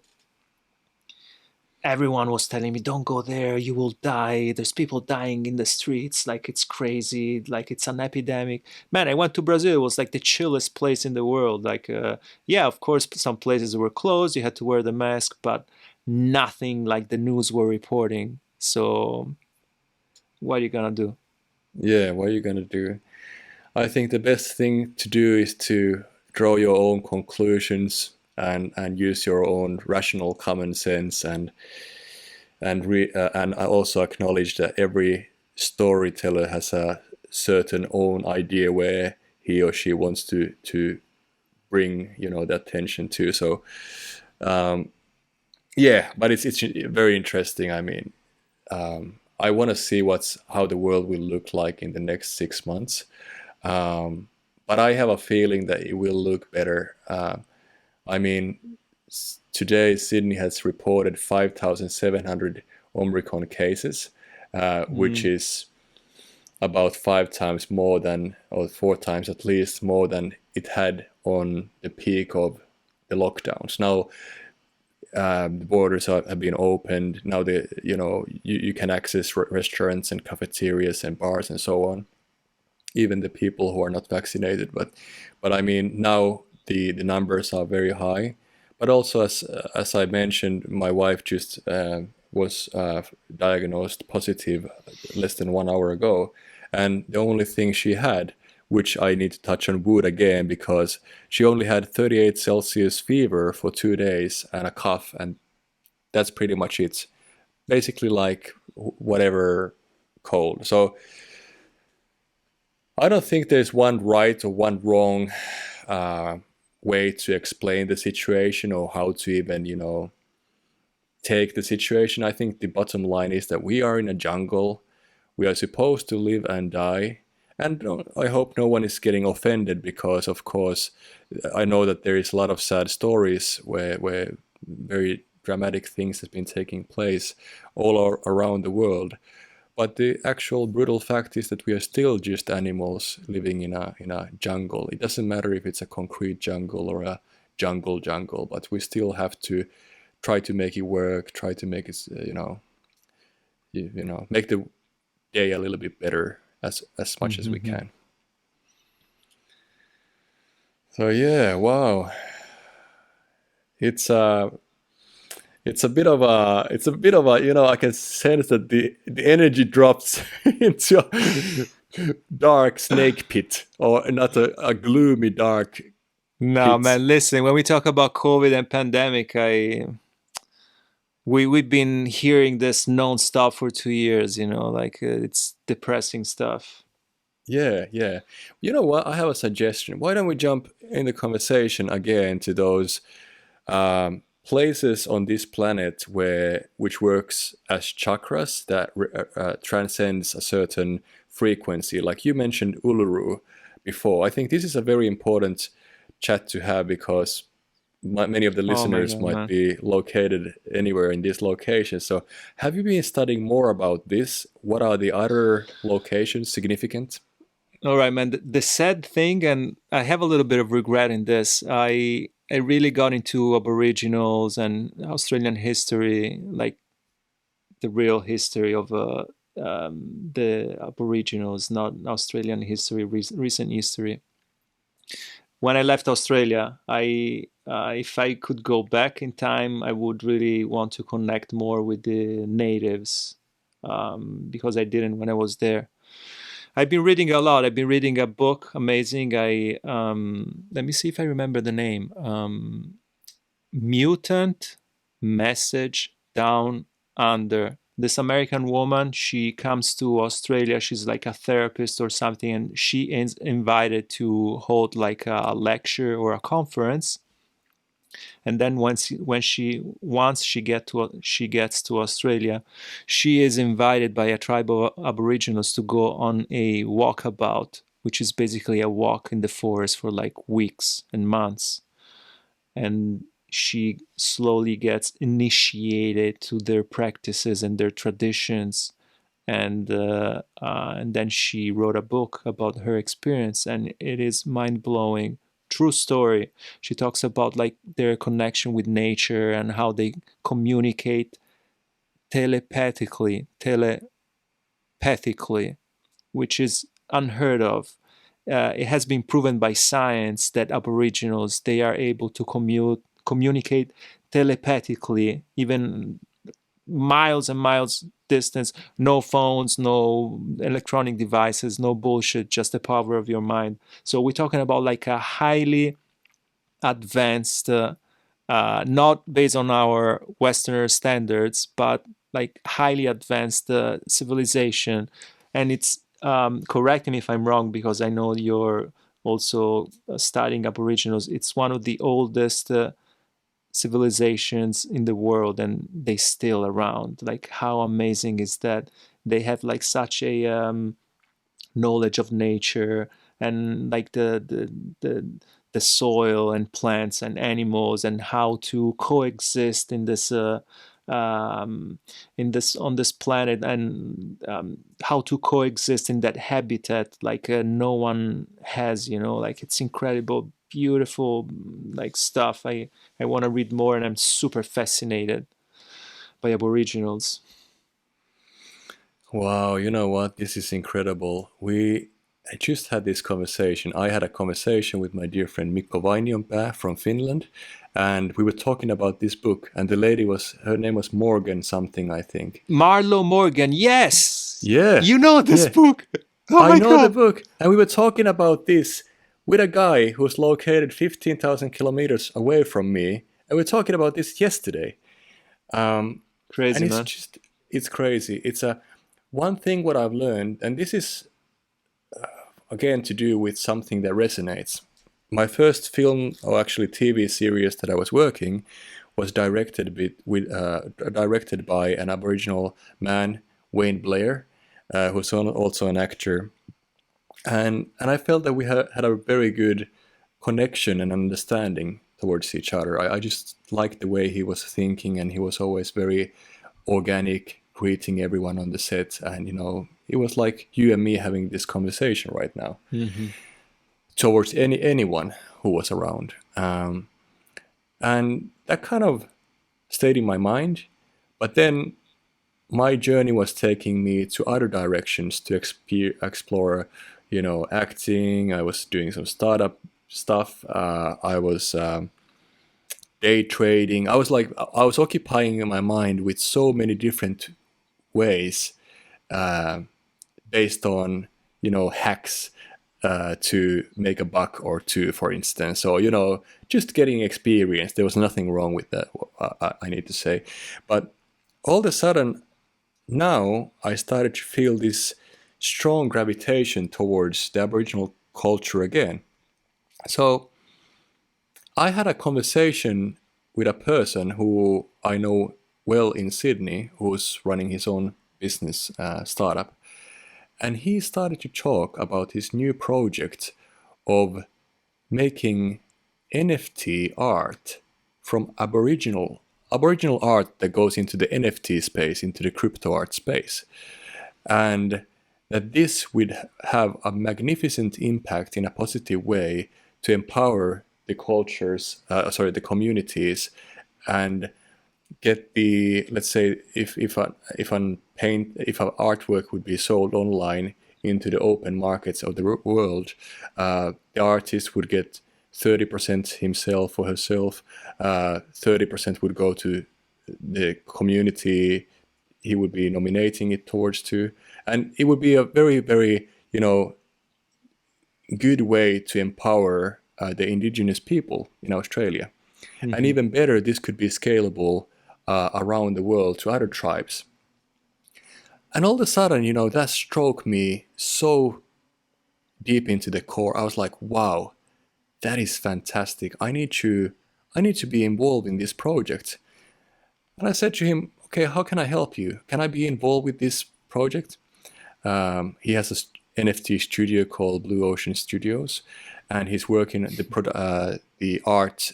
Everyone was telling me, don't go there, you will die. There's people dying in the streets, like it's crazy, like it's an epidemic. Man, I went to Brazil, it was like the chillest place in the world. Like, yeah, of course, some places were closed, you had to wear the mask, but nothing like the news were reporting. So, what are you gonna do? Yeah, what are you gonna do? I think the best thing to do is to draw your own conclusions and use your own rational common sense and also acknowledge that every storyteller has a certain own idea where he or she wants to bring the attention to. So yeah, but it's very interesting. I mean, I want to see what's how the world will look like in the next 6 months. But I have a feeling that it will look better. I mean, today Sydney has reported 5,700 Omicron cases, which Mm, is about 5 times more than, or 4 times at least more than it had on the peak of the lockdowns. Now the borders have been opened. Now you can access restaurants and cafeterias and bars and so on. Even the people who are not vaccinated. But I mean now the numbers are very high. But also as I mentioned, my wife just was diagnosed positive less than 1 hour ago, and the only thing she had, which I need to touch on wood again because she only had 38 Celsius fever for 2 days and a cough, and that's pretty much it. Basically, like whatever cold. So I don't think there's one right or one wrong uh, way to explain the situation or how to even, take the situation. I think the bottom line is that we are in a jungle. We are supposed to live and die. And I hope no one is getting offended because, of course, I know that there is a lot of sad stories where very dramatic things have been taking place around the world. But the actual brutal fact is that we are still just animals living in a jungle. It doesn't matter if it's a concrete jungle or a jungle, but we still have to try to make it work, try to make it, make the day a little bit better as much as we mhm. can. So yeah, wow. It's it's a bit of a, I can sense that the energy drops into a dark snake pit, or not a gloomy dark No, pit. man, listen, when we talk about COVID and pandemic, we've been hearing this non-stop for 2 years, like it's depressing stuff. Yeah, yeah. You know what? I have a suggestion. Why don't we jump in the conversation again to those places on this planet which works as chakras that transcends a certain frequency? Like you mentioned Uluru before. I think this is a very important chat to have because many of the Oh my listeners God, might man. be located anywhere in this location. So, have you been studying more about this? What are the other locations significant? All right, man. The sad thing, and I have a little bit of regret in this. I really got into Aboriginals and Australian history, like the real history of the Aboriginals, not Australian history, recent history. When I left Australia, I if I could go back in time, I would really want to connect more with the natives, because I didn't when I was there. I've been reading a lot. I've been reading a book, amazing. I let me see if I remember the name. Mutant Message Down Under. This American woman, she comes to Australia. She's like a therapist or something, and she is invited to hold like a lecture or a conference. And then once she gets to Australia, she is invited by a tribe of Aboriginals to go on a walkabout, which is basically a walk in the forest for like weeks and months. And she slowly gets initiated to their practices and their traditions. And then she wrote a book about her experience, and it is mind blowing. True story. She talks about like their connection with nature and how they communicate telepathically, which is unheard of. It has been proven by science that Aboriginals, they are able to communicate telepathically, even miles and miles distance. No phones, no electronic devices, no bullshit, just the power of your mind. So we're talking about like a highly advanced, not based on our Westerner standards, but like highly advanced civilization. And it's, correct me if I'm wrong, because I know you're also studying Aboriginals. It's one of the oldest civilizations in the world, and they still around. Like, how amazing is that? They have like such a knowledge of nature, and like the soil and plants and animals, and how to coexist um, in this on this planet, and how to coexist in that habitat like no one has. Like it's incredible, beautiful, like stuff. I want to read more, and I'm super fascinated by Aboriginals. Wow, you know what? This is incredible. I just had this conversation. I had a conversation with my dear friend Mikko Vainionpää from Finland, and we were talking about this book. And her name was Morgan something, I think. Marlo Morgan, yes, Yeah, you know this yeah. book. Oh I my know the god. book, and we were talking about this with a guy who's located 15,000 kilometers away from me, and we are talking about this yesterday. Um, and Crazy, man. it's crazy. It's a one thing what I've learned, and this is again to do with something that resonates. My first film, or actually TV series that I was working, was directed by an Aboriginal man, Wayne Blair, who's also an actor, and I felt that we had a very good connection and understanding towards each other. I just liked the way he was thinking, and he was always very organic, greeting everyone on the set, and it was like you and me having this conversation right now Hmm. towards anyone who was around, and that kind of stayed in my mind. But then my journey was taking me to other directions to explore, acting. I was doing some startups stuff. I was day trading. I was occupying my mind with so many different ways, based on hacks to make a buck or two, for instance. So just getting experience. There was nothing wrong with that. I need to say, but all of a sudden now I started to feel this strong gravitation towards the Aboriginal culture again. So I had a conversation with a person who I know well in Sydney, who's running his own business startup. And he started to talk about his new project of making NFT art from Aboriginal art that goes into the NFT space, into the crypto art space. And that this would have a magnificent impact in a positive way to empower the the communities, and get the, let's say, if an artwork would be sold online into the open markets of the world, the artist would get 30% himself or herself, 30% would go to the community he would be nominating it towards to, and it would be a very, very good way to empower the indigenous people in Australia. And even better, this could be scalable around the world to other tribes. And all of a sudden, that struck me so deep into the core. I was like, wow, that is fantastic. I need to be involved in this project. And I said to him, okay, how can I help you? Can I be involved with this project? He has an NFT studio called Blue Ocean Studios, and he's working the art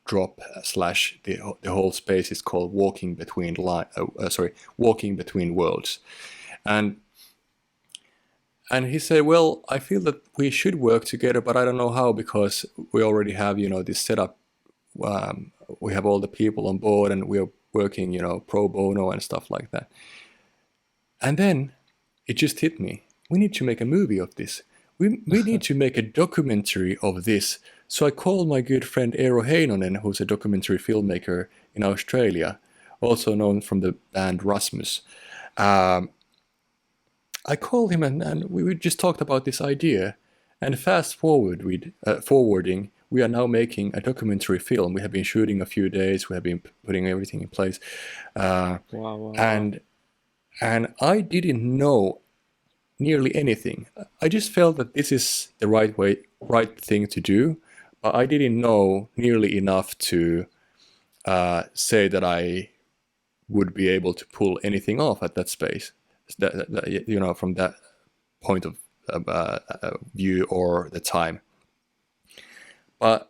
drop slash the whole space is called walking between worlds. And he said, well, I feel that we should work together, but I don't know how, because we already have this setup. We have all the people on board, and we're working pro bono and stuff like that. And then it just hit me, we need to make a movie of this. We need to make a documentary of this. So I called my good friend Eero Heinonen, who's a documentary filmmaker in Australia, also known from the band Rasmus. I called him, and we just talked about this idea. And forwarding, we are now making a documentary film. We have been shooting a few days. We have been putting everything in place. Wow. And I didn't know nearly anything. I just felt that this is the right thing to do, but I didn't know nearly enough to say that I would be able to pull anything off at that space. From that point of view or the time. But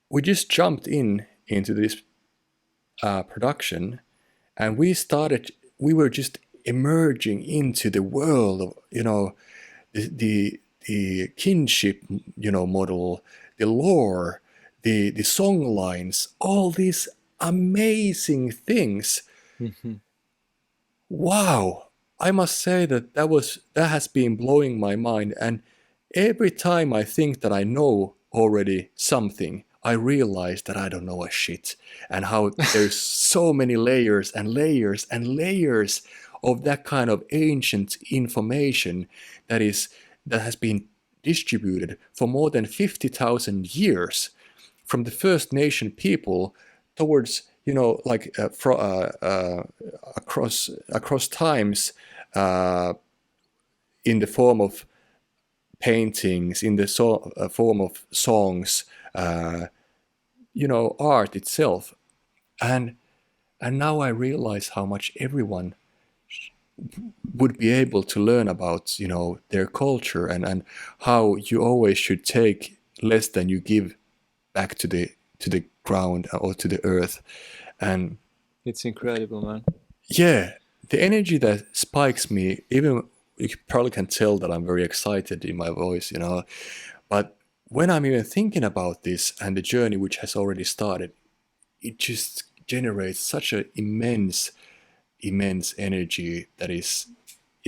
we just jumped into this production, and we were just emerging into the world of the kinship model, the lore, the song lines, all these amazing things. Wow, I must say that has been blowing my mind. And every time I think that I know already something, I realize that I don't know a shit, and how there's so many layers and layers and layers of that kind of ancient information that has been distributed for more than 50,000 years from the First Nation people towards across times, in the form of paintings, in the form of songs, art itself. And now I realize how much everyone would be able to learn about their culture, and how you always should take less than you give back to the ground or to the earth. And it's incredible, man. Yeah, the energy that spikes me, even you probably can tell that I'm very excited in my voice, but when I'm even thinking about this and the journey which has already started, it just generates such an immense energy that is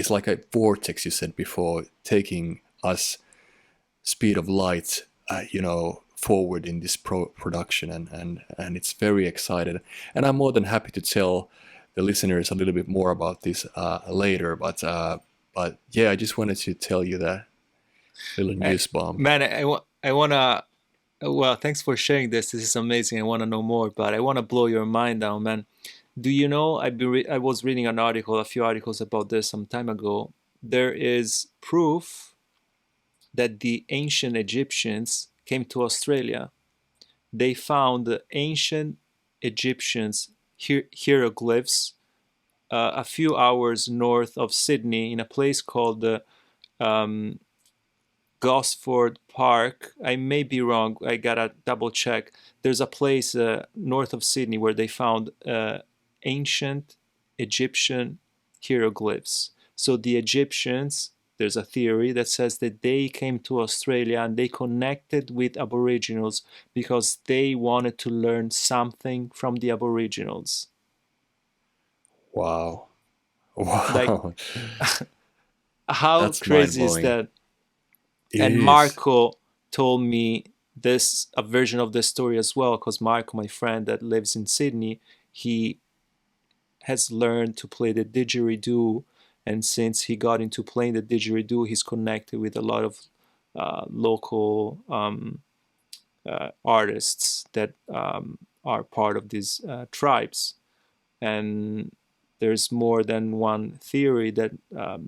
like a vortex, you said before, taking us speed of light, forward in this production, and it's very excited. And I'm more than happy to tell the listeners a little bit more about this later. But yeah, I just wanted to tell you that little news bomb. Man, I wanna. Well, thanks for sharing this. This is amazing. I want to know more, but I want to blow your mind down, man. Do you know? I was reading an article, a few articles about this some time ago. There is proof that the ancient Egyptians came to Australia. They found the ancient Egyptians hieroglyphs a few hours north of Sydney in a place called um, Gosford Park. I may be wrong. I gotta double check. There's a place north of Sydney where they found ancient Egyptian hieroglyphs. So the Egyptians, there's a theory that says that they came to Australia and they connected with Aboriginals because they wanted to learn something from the Aboriginals. Wow. Like, Wow. how That's mind crazy is blowing. that? It And is. Marco told me this a version of this story as well, because Marco, my friend that lives in Sydney, he has learned to play the didgeridoo, and since he got into playing the didgeridoo, he's connected with a lot of local artists that are part of these tribes. And there's more than one theory that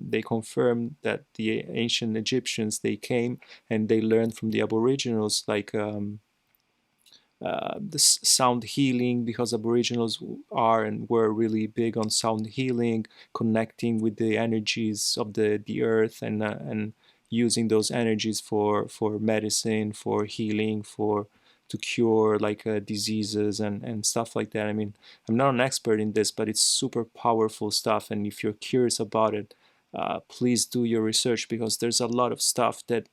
they confirm that the ancient Egyptians, they came and they learned from the Aboriginals, like the sound healing, because Aboriginals are and were really big on sound healing, connecting with the energies of the earth, and using those energies for medicine, for healing, for to cure like diseases and stuff like that. I mean, I'm not an expert in this, but it's super powerful stuff. And if you're curious about it, please do your research, because there's a lot of stuff that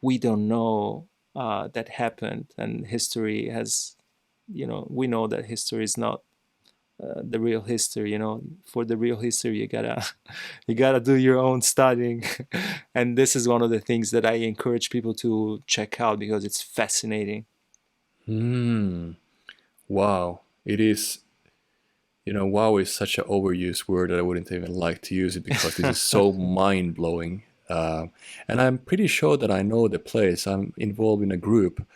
we don't know that happened, and history has, we know that history is not the real history. For the real history, you gotta you gotta do your own studying. And this is one of the things that I encourage people to check out because it's fascinating. Hmm. Wow. It is. Wow is such an overused word that I wouldn't even like to use it because this is so mind blowing. And I'm pretty sure that I know the place. I'm involved in a group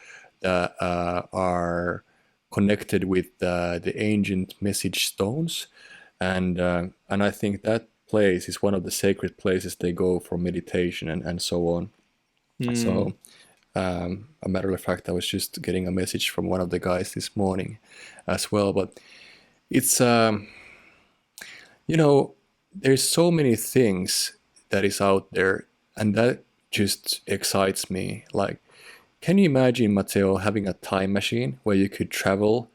that are connected with the ancient message stones, and I think that place is one of the sacred places they go for meditation and so on. Mm. So, a matter of fact, I was just getting a message from one of the guys this morning as well. But it's you know, there's so many things that is out there, and that just excites me. Like, can you imagine, Matteo, having a time machine where you could travel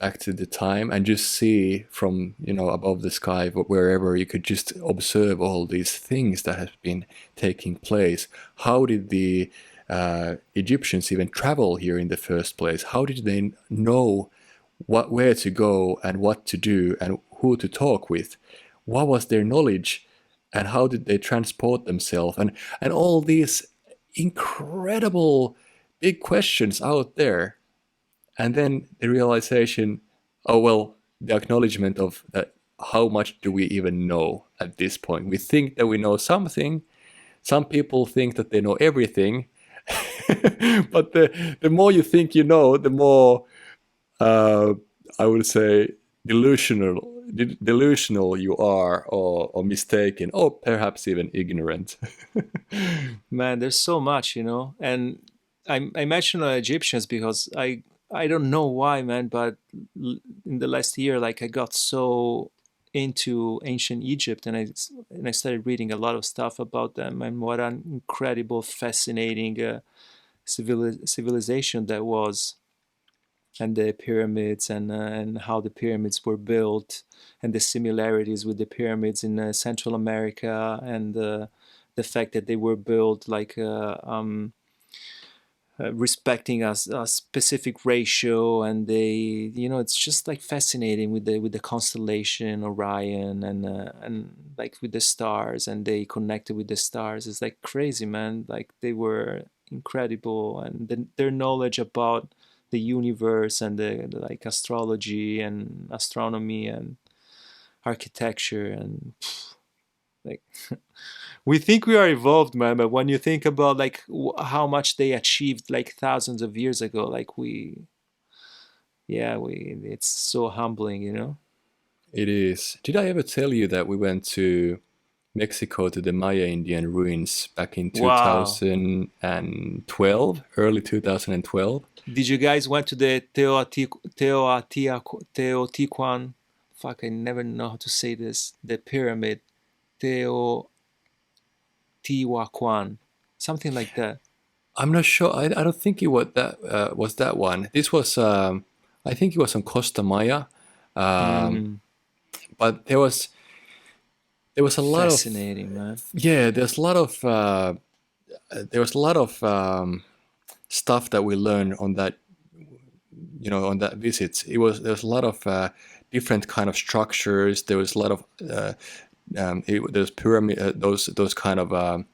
back to the time and just see from, above the sky, wherever you could just observe all these things that have been taking place? How did the Egyptians even travel here in the first place? How did they know where to go and what to do and who to talk with? What was their knowledge, and how did they transport themselves? And all these incredible big questions out there. And then the realization, oh well, the acknowledgement of that, how much do we even know at this point? We think that we know something. Some people think that they know everything. But the more you think you know, the more uh, I would say delusional you are, or mistaken, or perhaps even ignorant. Man, there's so much, and I mention Egyptians because I don't know why, man, but in the last year, like I got so into ancient Egypt, and I started reading a lot of stuff about them, and what an incredible, fascinating civilization that was, and the pyramids, and how the pyramids were built, and the similarities with the pyramids in Central America, and the fact that they were built like respecting a specific ratio, and they, it's just like fascinating with the constellation Orion, and like with the stars, and they connected with the stars. It's like crazy, man. Like they were incredible, and their knowledge about the universe and the like astrology and astronomy and architecture and like we think we are evolved, man, but when you think about like how much they achieved like thousands of years ago, like we it's so humbling. It is. Did I ever tell you that we went to Mexico to the Maya Indian ruins back in Wow. 2012, early 2012? Did you guys went to the Teotihuacan? Fuck, I never know how to say this. The pyramid, Teotihuacan, something like that. I'm not sure. I don't think it was that one. This was, I think it was on Costa Maya, um, Mm, but there was a lot of, fascinating, man. yeah. There was a lot of stuff that we learned on that, on that visit. There was a lot of different kind of structures. There was a lot of there's pyramid, those kind of,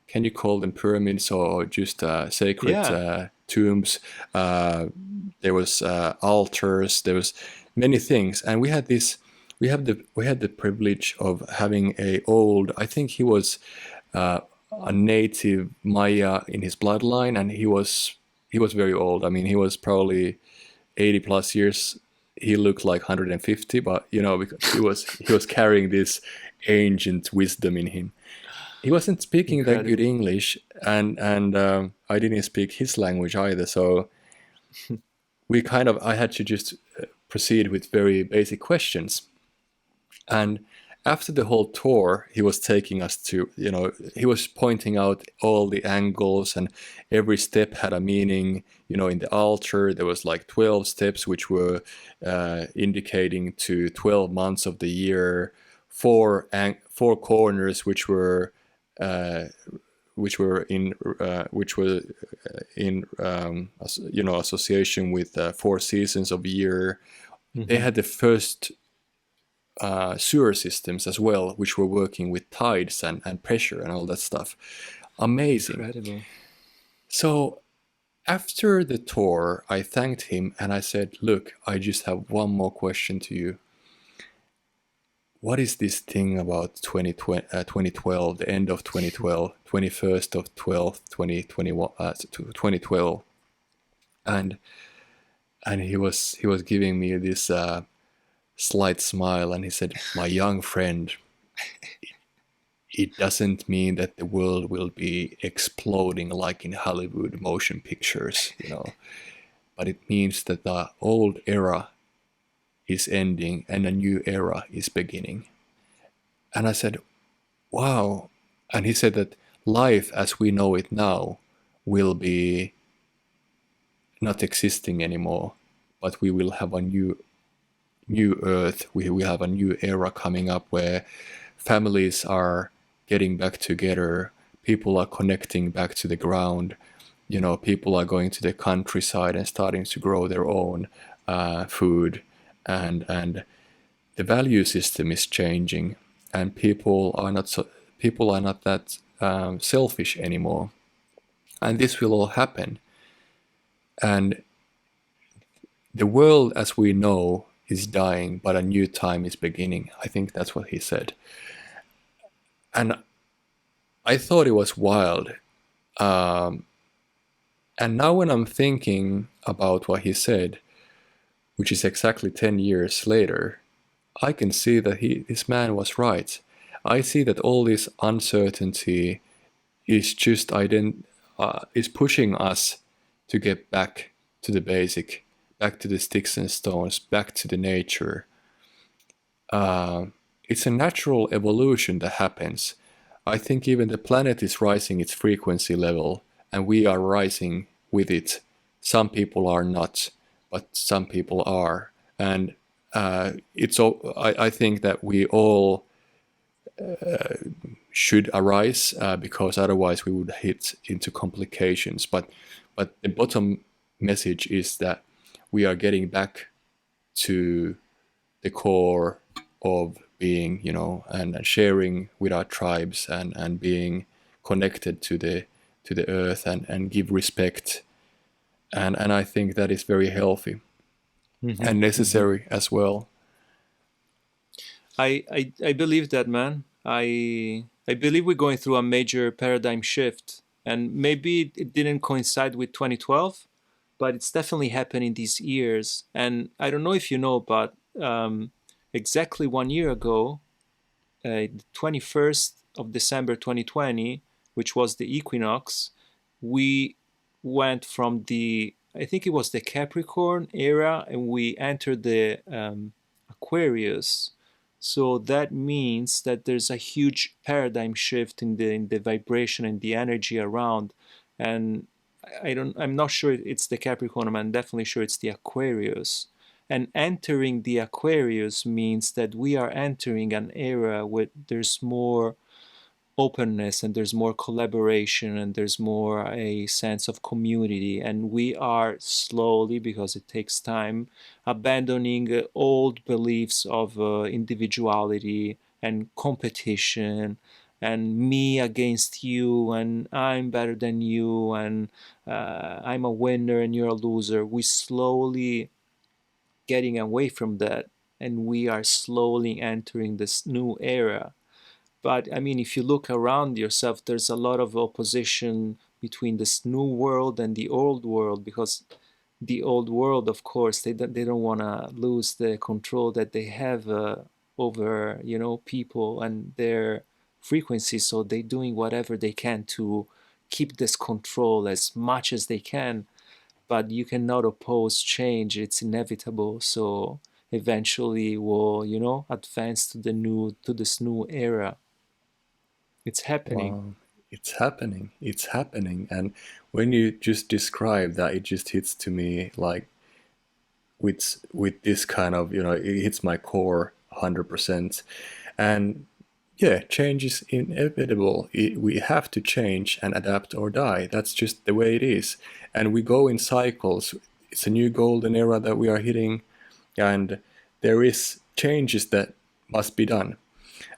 can you call them pyramids or just sacred Yeah, tombs? There was altars. There was many things, and we had the privilege of having a old. I think he was a native Maya in his bloodline, and he was very old. I mean, he was probably 80 plus years. He looked like 150, but because he was carrying this ancient wisdom in him. He wasn't speaking that good incredible. English, and I didn't speak his language either. So I had to just proceed with very basic questions. And after the whole tour, he was taking us to, he was pointing out all the angles, and every step had a meaning. In the altar, there was like 12 steps, which were indicating to 12 months of the year, four corners, uh, which were in association with 4 seasons of year. They Hmm. had the first sewer systems as well, which were working with tides and pressure and all that stuff. Amazing. Incredible. So after the tour, I thanked him and I said, "Look, I just have one more question to you. What is this thing about 2012, the end of 2012, 21st of 12th, 2021, 2012?" And he was giving me this slight smile, and he said, "My young friend, it doesn't mean that the world will be exploding like in Hollywood motion pictures, but it means that the old era is ending and a new era is beginning." And I said, "Wow." And he said that life as we know it now will be not existing anymore, but we will have a new earth. We will have a new era coming up where families are getting back together, people are connecting back to the ground, people are going to the countryside and starting to grow their own food, and the value system is changing, and people are not that selfish anymore, and this will all happen, and the world as we know is dying, but a new time is beginning. I think that's what he said, and I thought it was wild. Um, and now when I'm thinking about what he said, which is exactly 10 years later, I can see that this man was right. I see that all this uncertainty is just is pushing us to get back to the basic, back to the sticks and stones, back to the nature. Uh, it's a natural evolution that happens. I think even the planet is rising its frequency level, and we are rising with it. Some people are not, but some people are, and I think that we all should arise, because otherwise we would hit into complications. But But the bottom message is that we are getting back to the core of being, and sharing with our tribes, and being connected to the earth, and give respect. And I think that is very healthy and necessary as well. I believe that, man. I believe we're going through a major paradigm shift, and maybe it didn't coincide with 2012, but it's definitely happening these years. And I don't know if you know, but exactly 1 year ago, the 21st of December 2020, which was the equinox, we went from the, I think it was the Capricorn era, and we entered the Aquarius. So that means that there's a huge paradigm shift in the vibration and the energy around. And I'm not sure it's the Capricorn. I'm definitely sure it's the Aquarius. And entering the Aquarius means that we are entering an era where there's more openness, and there's more collaboration, and there's more a sense of community. And we are slowly, because it takes time, abandoning old beliefs of individuality and competition, and me against you, and I'm better than you, and I'm a winner and you're a loser. We slowly getting away from that, and we are slowly entering this new era. But I mean, if you look around yourself, there's a lot of opposition between this new world and the old world, because the old world, of course, they don't want to lose the control that they have over people and their frequencies. So they're doing whatever they can to keep this control as much as they can. But you cannot oppose change; it's inevitable. So eventually, we'll advance to this new era. It's happening. Wow, it's happening. It's happening. And when you just describe that, it just hits to me like with this kind of, it hits my core 100%. And yeah, change is inevitable. We have to change and adapt or die. That's just the way it is. And we go in cycles. It's a new golden era that we are hitting, and there is changes that must be done.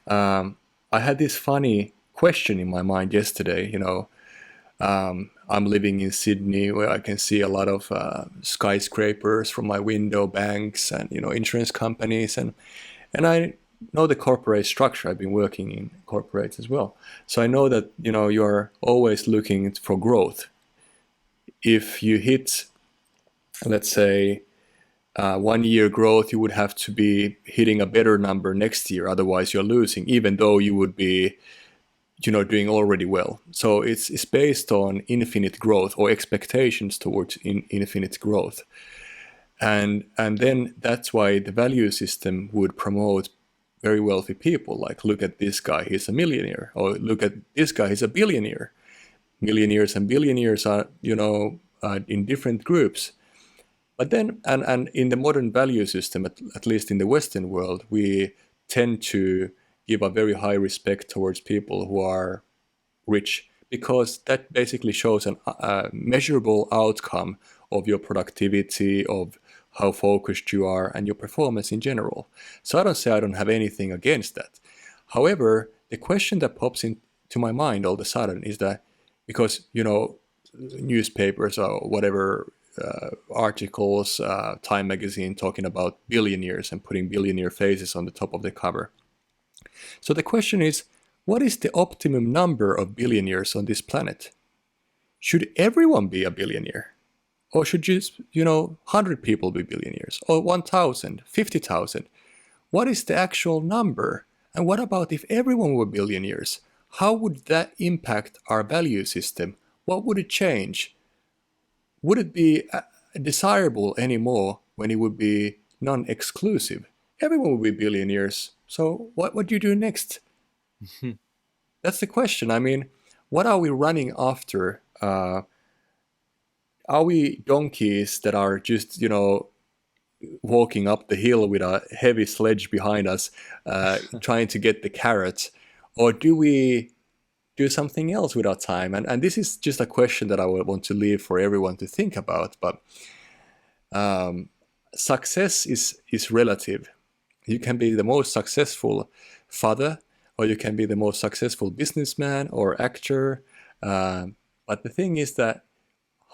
I had this funny question in my mind yesterday. I'm living in Sydney, where I can see a lot of skyscrapers from my window, banks, and insurance companies, and I know the corporate structure. I've been working in corporates as well, so I know that you're always looking for growth. If you hit, let's say, 1 year growth, you would have to be hitting a better number next year. Otherwise, you're losing, even though you would be doing already well. So it's based on infinite growth, or expectations towards infinite growth. And then that's why the value system would promote very wealthy people. Like, look at this guy, he's a millionaire. Or look at this guy, he's a billionaire. Millionaires and billionaires are in different groups. But then, and in the modern value system, at least in the Western world, we tend to give a very high respect towards people who are rich, because that basically shows a measurable outcome of your productivity, of how focused you are, and your performance in general. So I don't say I don't have anything against that. However, the question that pops into my mind all of a sudden is that, because newspapers or whatever, articles, Time magazine talking about billionaires and putting billionaire faces on the top of the cover. So the question is, what is the optimum number of billionaires on this planet? Should everyone be a billionaire? Or should just, 100 people be billionaires? Or 1,000, 50,000? What is the actual number? And what about if everyone were billionaires? How would that impact our value system? What would it change? Would it be desirable anymore when it would be non-exclusive? Everyone would be billionaires. So what would you do next? That's the question. I mean, what are we running after? Are we donkeys that are just, walking up the hill with a heavy sledge behind us, trying to get the carrot? Or do we do something else with our time? And this is just a question that I would want to leave for everyone to think about. But success is relative. You can be the most successful father, or you can be the most successful businessman or actor. But the thing is that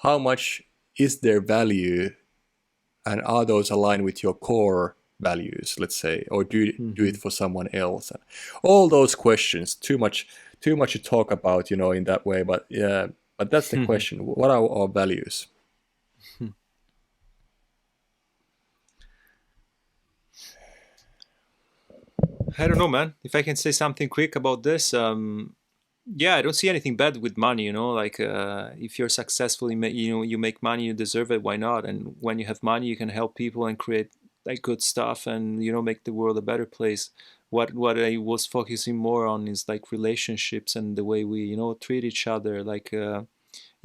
how much is their value, and are those aligned with your core values, let's say, or do it for someone else? And all those questions, too much to talk about, in that way. But yeah, but that's the question. What are our values? I don't know, man. If I can say something quick about this, yeah, I don't see anything bad with money. Like if you're successful, you make money, you deserve it. Why not? And when you have money, you can help people and create like good stuff, and make the world a better place. What I was focusing more on is like relationships and the way we treat each other. Like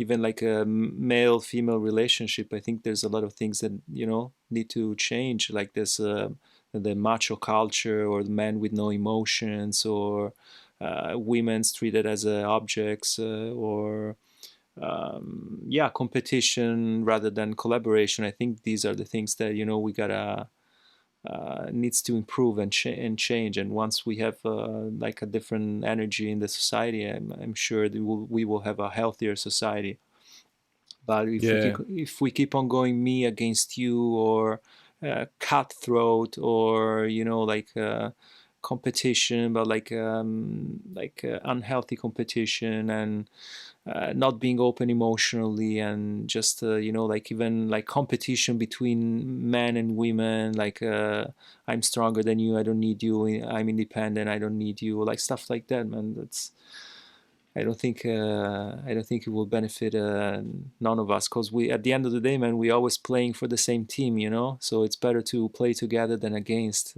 even like a male female relationship, I think there's a lot of things that need to change, like this the macho culture, or the men with no emotions, or women's treated as objects, or yeah, competition rather than collaboration. I think these are the things that we gotta needs to improve and change. And once we have like a different energy in the society, I'm sure that we will have a healthier society. But Yeah. if we keep on going me against you, or cutthroat, or like competition, but like unhealthy competition, and not being open emotionally, and just like even like competition between men and women, like I'm stronger than you, I don't need you, I'm independent, I don't need you, like stuff like that, man. That's I don't think it will benefit none of us, because we, at the end of the day, man, we always playing for the same team, so it's better to play together than against.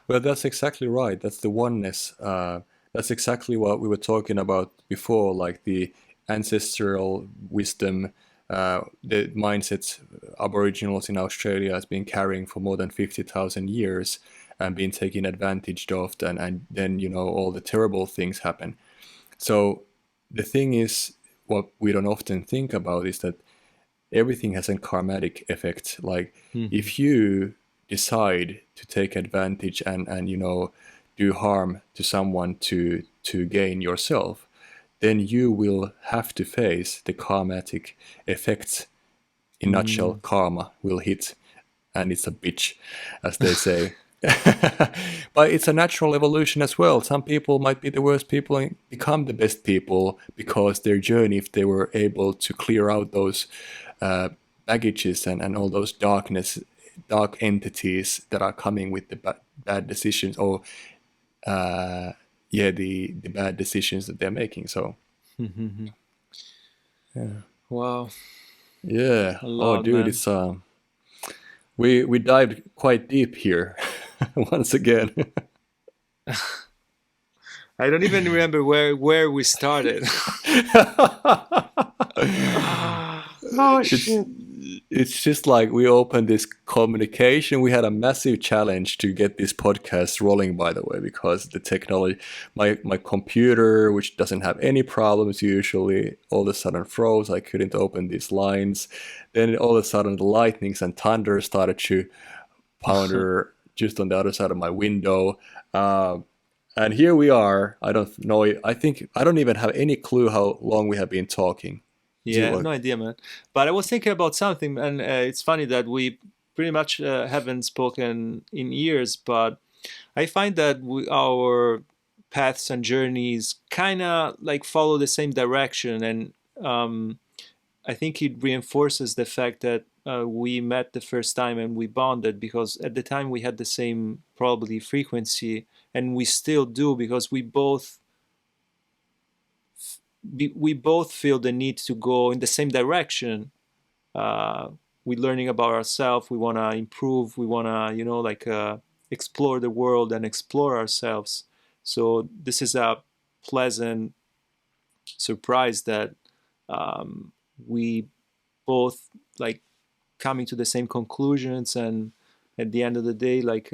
Well, that's exactly right. That's the oneness. That's exactly what we were talking about before, like the ancestral wisdom, the mindsets Aboriginals in Australia has been carrying for more than 50,000 years and been taken advantage of, and then, all the terrible things happen. So the thing is, what we don't often think about is that everything has a karmatic effect. Like Mhm. if you decide to take advantage and do harm to someone to gain yourself, then you will have to face the karmatic effects. In nutshell, Mm. karma will hit, and it's a bitch, as they say. But it's a natural evolution as well. Some people might be the worst people and become the best people because their journey, if they were able to clear out those uh, baggages and all those dark entities that are coming with the bad decisions, or yeah, the bad decisions that they're making. So Wow, yeah, a oh lot, dude, man. it's we dived quite deep here once again. I don't even remember where we started. Oh it's shit. it's just like we opened this communication. We had a massive challenge to get this podcast rolling, by the way, because the technology, my computer, which doesn't have any problems usually, all of a sudden froze. I couldn't open these lines. Then all of a sudden the lightnings and thunder started to pounder just on the other side of my window. And here we are. I don't know. I think I don't even have any clue how long we have been talking. Is it Yeah, like no idea, man. But I was thinking about something, and it's funny that we pretty much haven't spoken in years, but I find that our paths and journeys kind of like follow the same direction, and um, I think it reinforces the fact that we met the first time and we bonded, because at the time we had the same probably frequency, and we still do, because we both feel the need to go in the same direction. uh, we're learning about ourselves, we want to improve, we want to like explore the world and explore ourselves. So this is a pleasant surprise that um, we both like coming to the same conclusions, and at the end of the day, like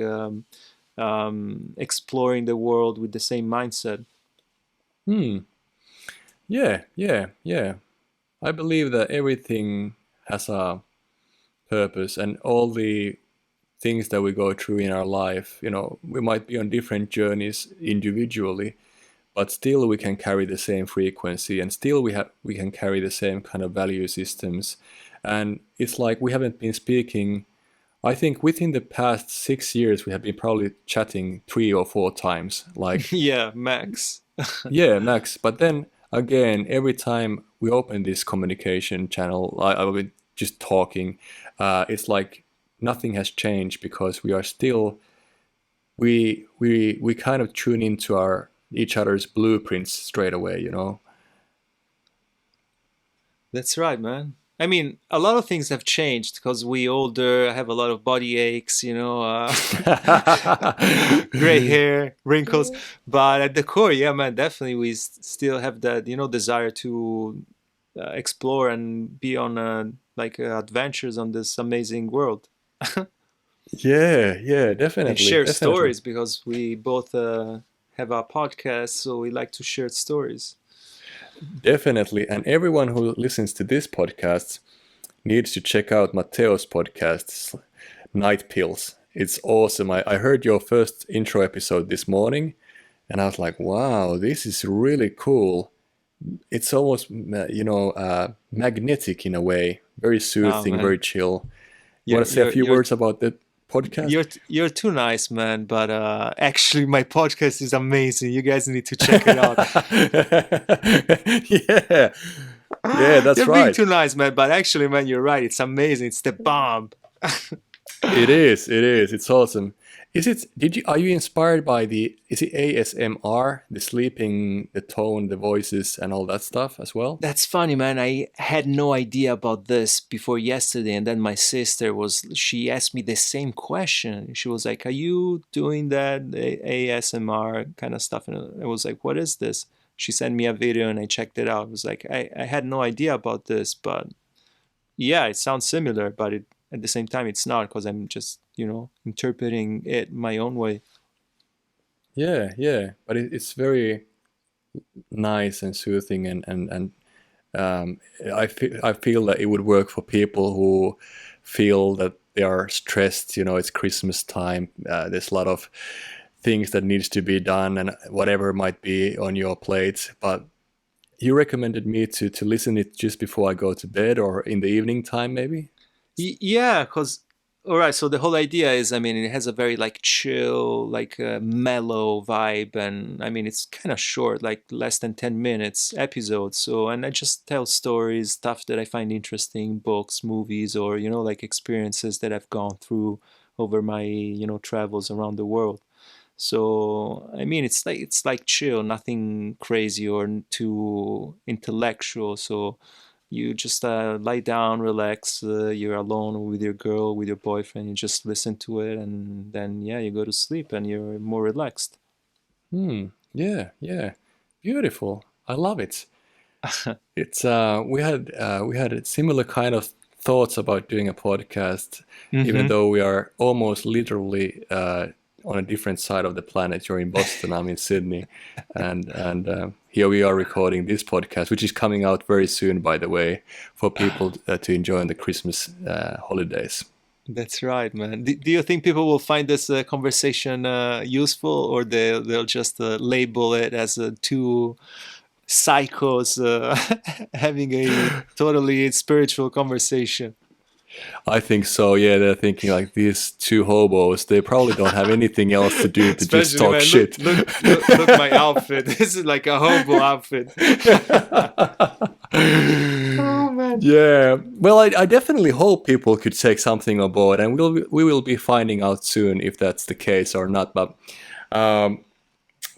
exploring the world with the same mindset. Hmm. Yeah, yeah, yeah. I believe that everything has a purpose, and all the things that we go through in our life, we might be on different journeys individually, but still we can carry the same frequency, and still we can carry the same kind of value systems. And it's like we haven't been speaking. I think within the past 6 years we have been probably chatting 3 or 4 times. Like, Yeah, Max. yeah, Max. But then again, every time we open this communication channel, I will be just talking. It's like nothing has changed because we are still we kind of tune into our each other's blueprints straight away. That's right, man. I mean, a lot of things have changed because we older, have a lot of body aches, gray hair, wrinkles. But at the core, yeah, man, definitely we still have that, desire to explore and be on adventures on this amazing world Yeah, yeah, and definitely, share definitely. stories because we both have our podcast, so we like to share stories. Definitely. And everyone who listens to this podcast needs to check out Matteo's podcast, Night Pills. It's awesome. I heard your first intro episode this morning and I was like, wow, this is really cool. It's almost, magnetic in a way, very Oh soothing, very man, chill. You you're want to say a you're few you're words about the podcast? you're too nice, man. But actually, my podcast is amazing. You guys need to check it out. Yeah, yeah, that's You're being right. too nice, man. But actually, man, you're right. It's amazing. It's the bomb. It is. It is. It's awesome. Are you inspired by is it ASMR, the sleeping, the tone, the voices, and all that stuff as well? That's funny, man. I had no idea about this before yesterday, and then my sister she asked me the same question. She was like, "Are you doing that ASMR kind of stuff?" And I was like, "What is this?" She sent me a video, and I checked it out. I was like, I had no idea about this, but yeah, it sounds similar, but at the same time, it's not because I'm just, interpreting it my own way. Yeah, yeah. But it's very nice and soothing, and um, I feel that it would work for people who feel that they are stressed. It's Christmas time. There's a lot of things that needs to be done, and whatever might be on your plate. But you recommended me to listen it just before I go to bed or in the evening time, maybe. Yeah, because all right, so the whole idea is, I mean, it has a very like chill, like mellow vibe, and I mean, it's kind of short, like less than 10 minutes episodes. So, and I just tell stories, stuff that I find interesting, books, movies, or like experiences that I've gone through over my travels around the world. So, I mean, it's like chill, nothing crazy or too intellectual. So you just lie down, relax. You're alone with your girl, with your boyfriend. You just listen to it, and then yeah, you go to sleep, and you're more relaxed. Hmm. Yeah. Yeah. Beautiful. I love it. It's we had a similar kind of thoughts about doing a podcast, even Mm-hmm. though we are almost literally on a different side of the planet. You're in Boston, I'm in Sydney, and here we are recording this podcast, which is coming out very soon, by the way, for people to enjoy on the Christmas holidays. That's right, man. Do you think people will find this conversation useful, or they'll just label it as two psychos having a totally spiritual conversation? I think so. Yeah, they're thinking like these two hobos. They probably don't have anything else to do to just Especially, talk man, look, shit. look, look, look my outfit. This is like a hobo outfit. Oh man. Yeah. Well, I definitely hope people could take something on board, and we will be finding out soon if that's the case or not. Um,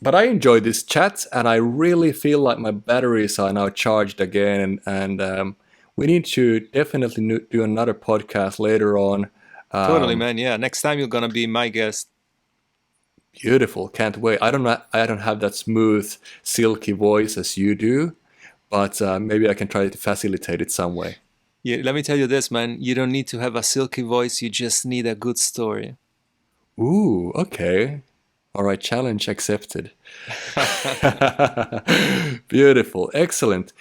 but I enjoyed this chat, and I really feel like my batteries are now charged again, and we need to definitely do another podcast later on. Totally, Um, man. Yeah. Next time you're gonna be my guest. Beautiful, can't wait. I don't have that smooth, silky voice as you do, but maybe I can try to facilitate it some way. Yeah, let me tell you this, man. You don't need to have a silky voice. You just need a good story. Ooh, okay. All right, challenge accepted. Beautiful, excellent.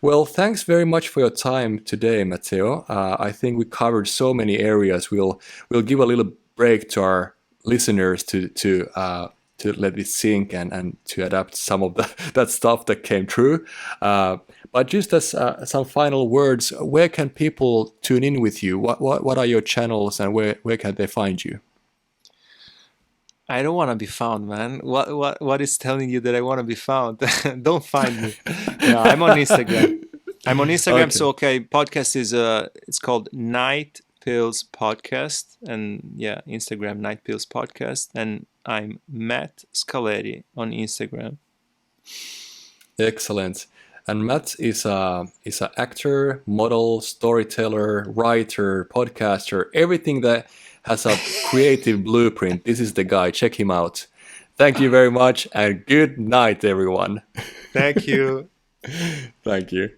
Well, thanks very much for your time today, Matteo. I think we covered so many areas. We'll give a little break to our listeners to let it sink and to adapt some of that stuff that came through. But just as some final words, where can people tune in with you? What are your channels, and where can they find you? I don't want to be found, man. What is telling you that I want to be found? Don't find me. No, I'm on Instagram. I'm on Instagram. Okay. So okay, podcast is it's called Night Pills Podcast, and yeah, Instagram Night Pills Podcast, and I'm Matt Scaletti on Instagram. Excellent. And Matt is a actor, model, storyteller, writer, podcaster, everything that has a creative blueprint. This is the guy. Check him out. Thank you very much, and good night, everyone. Thank you. Thank you.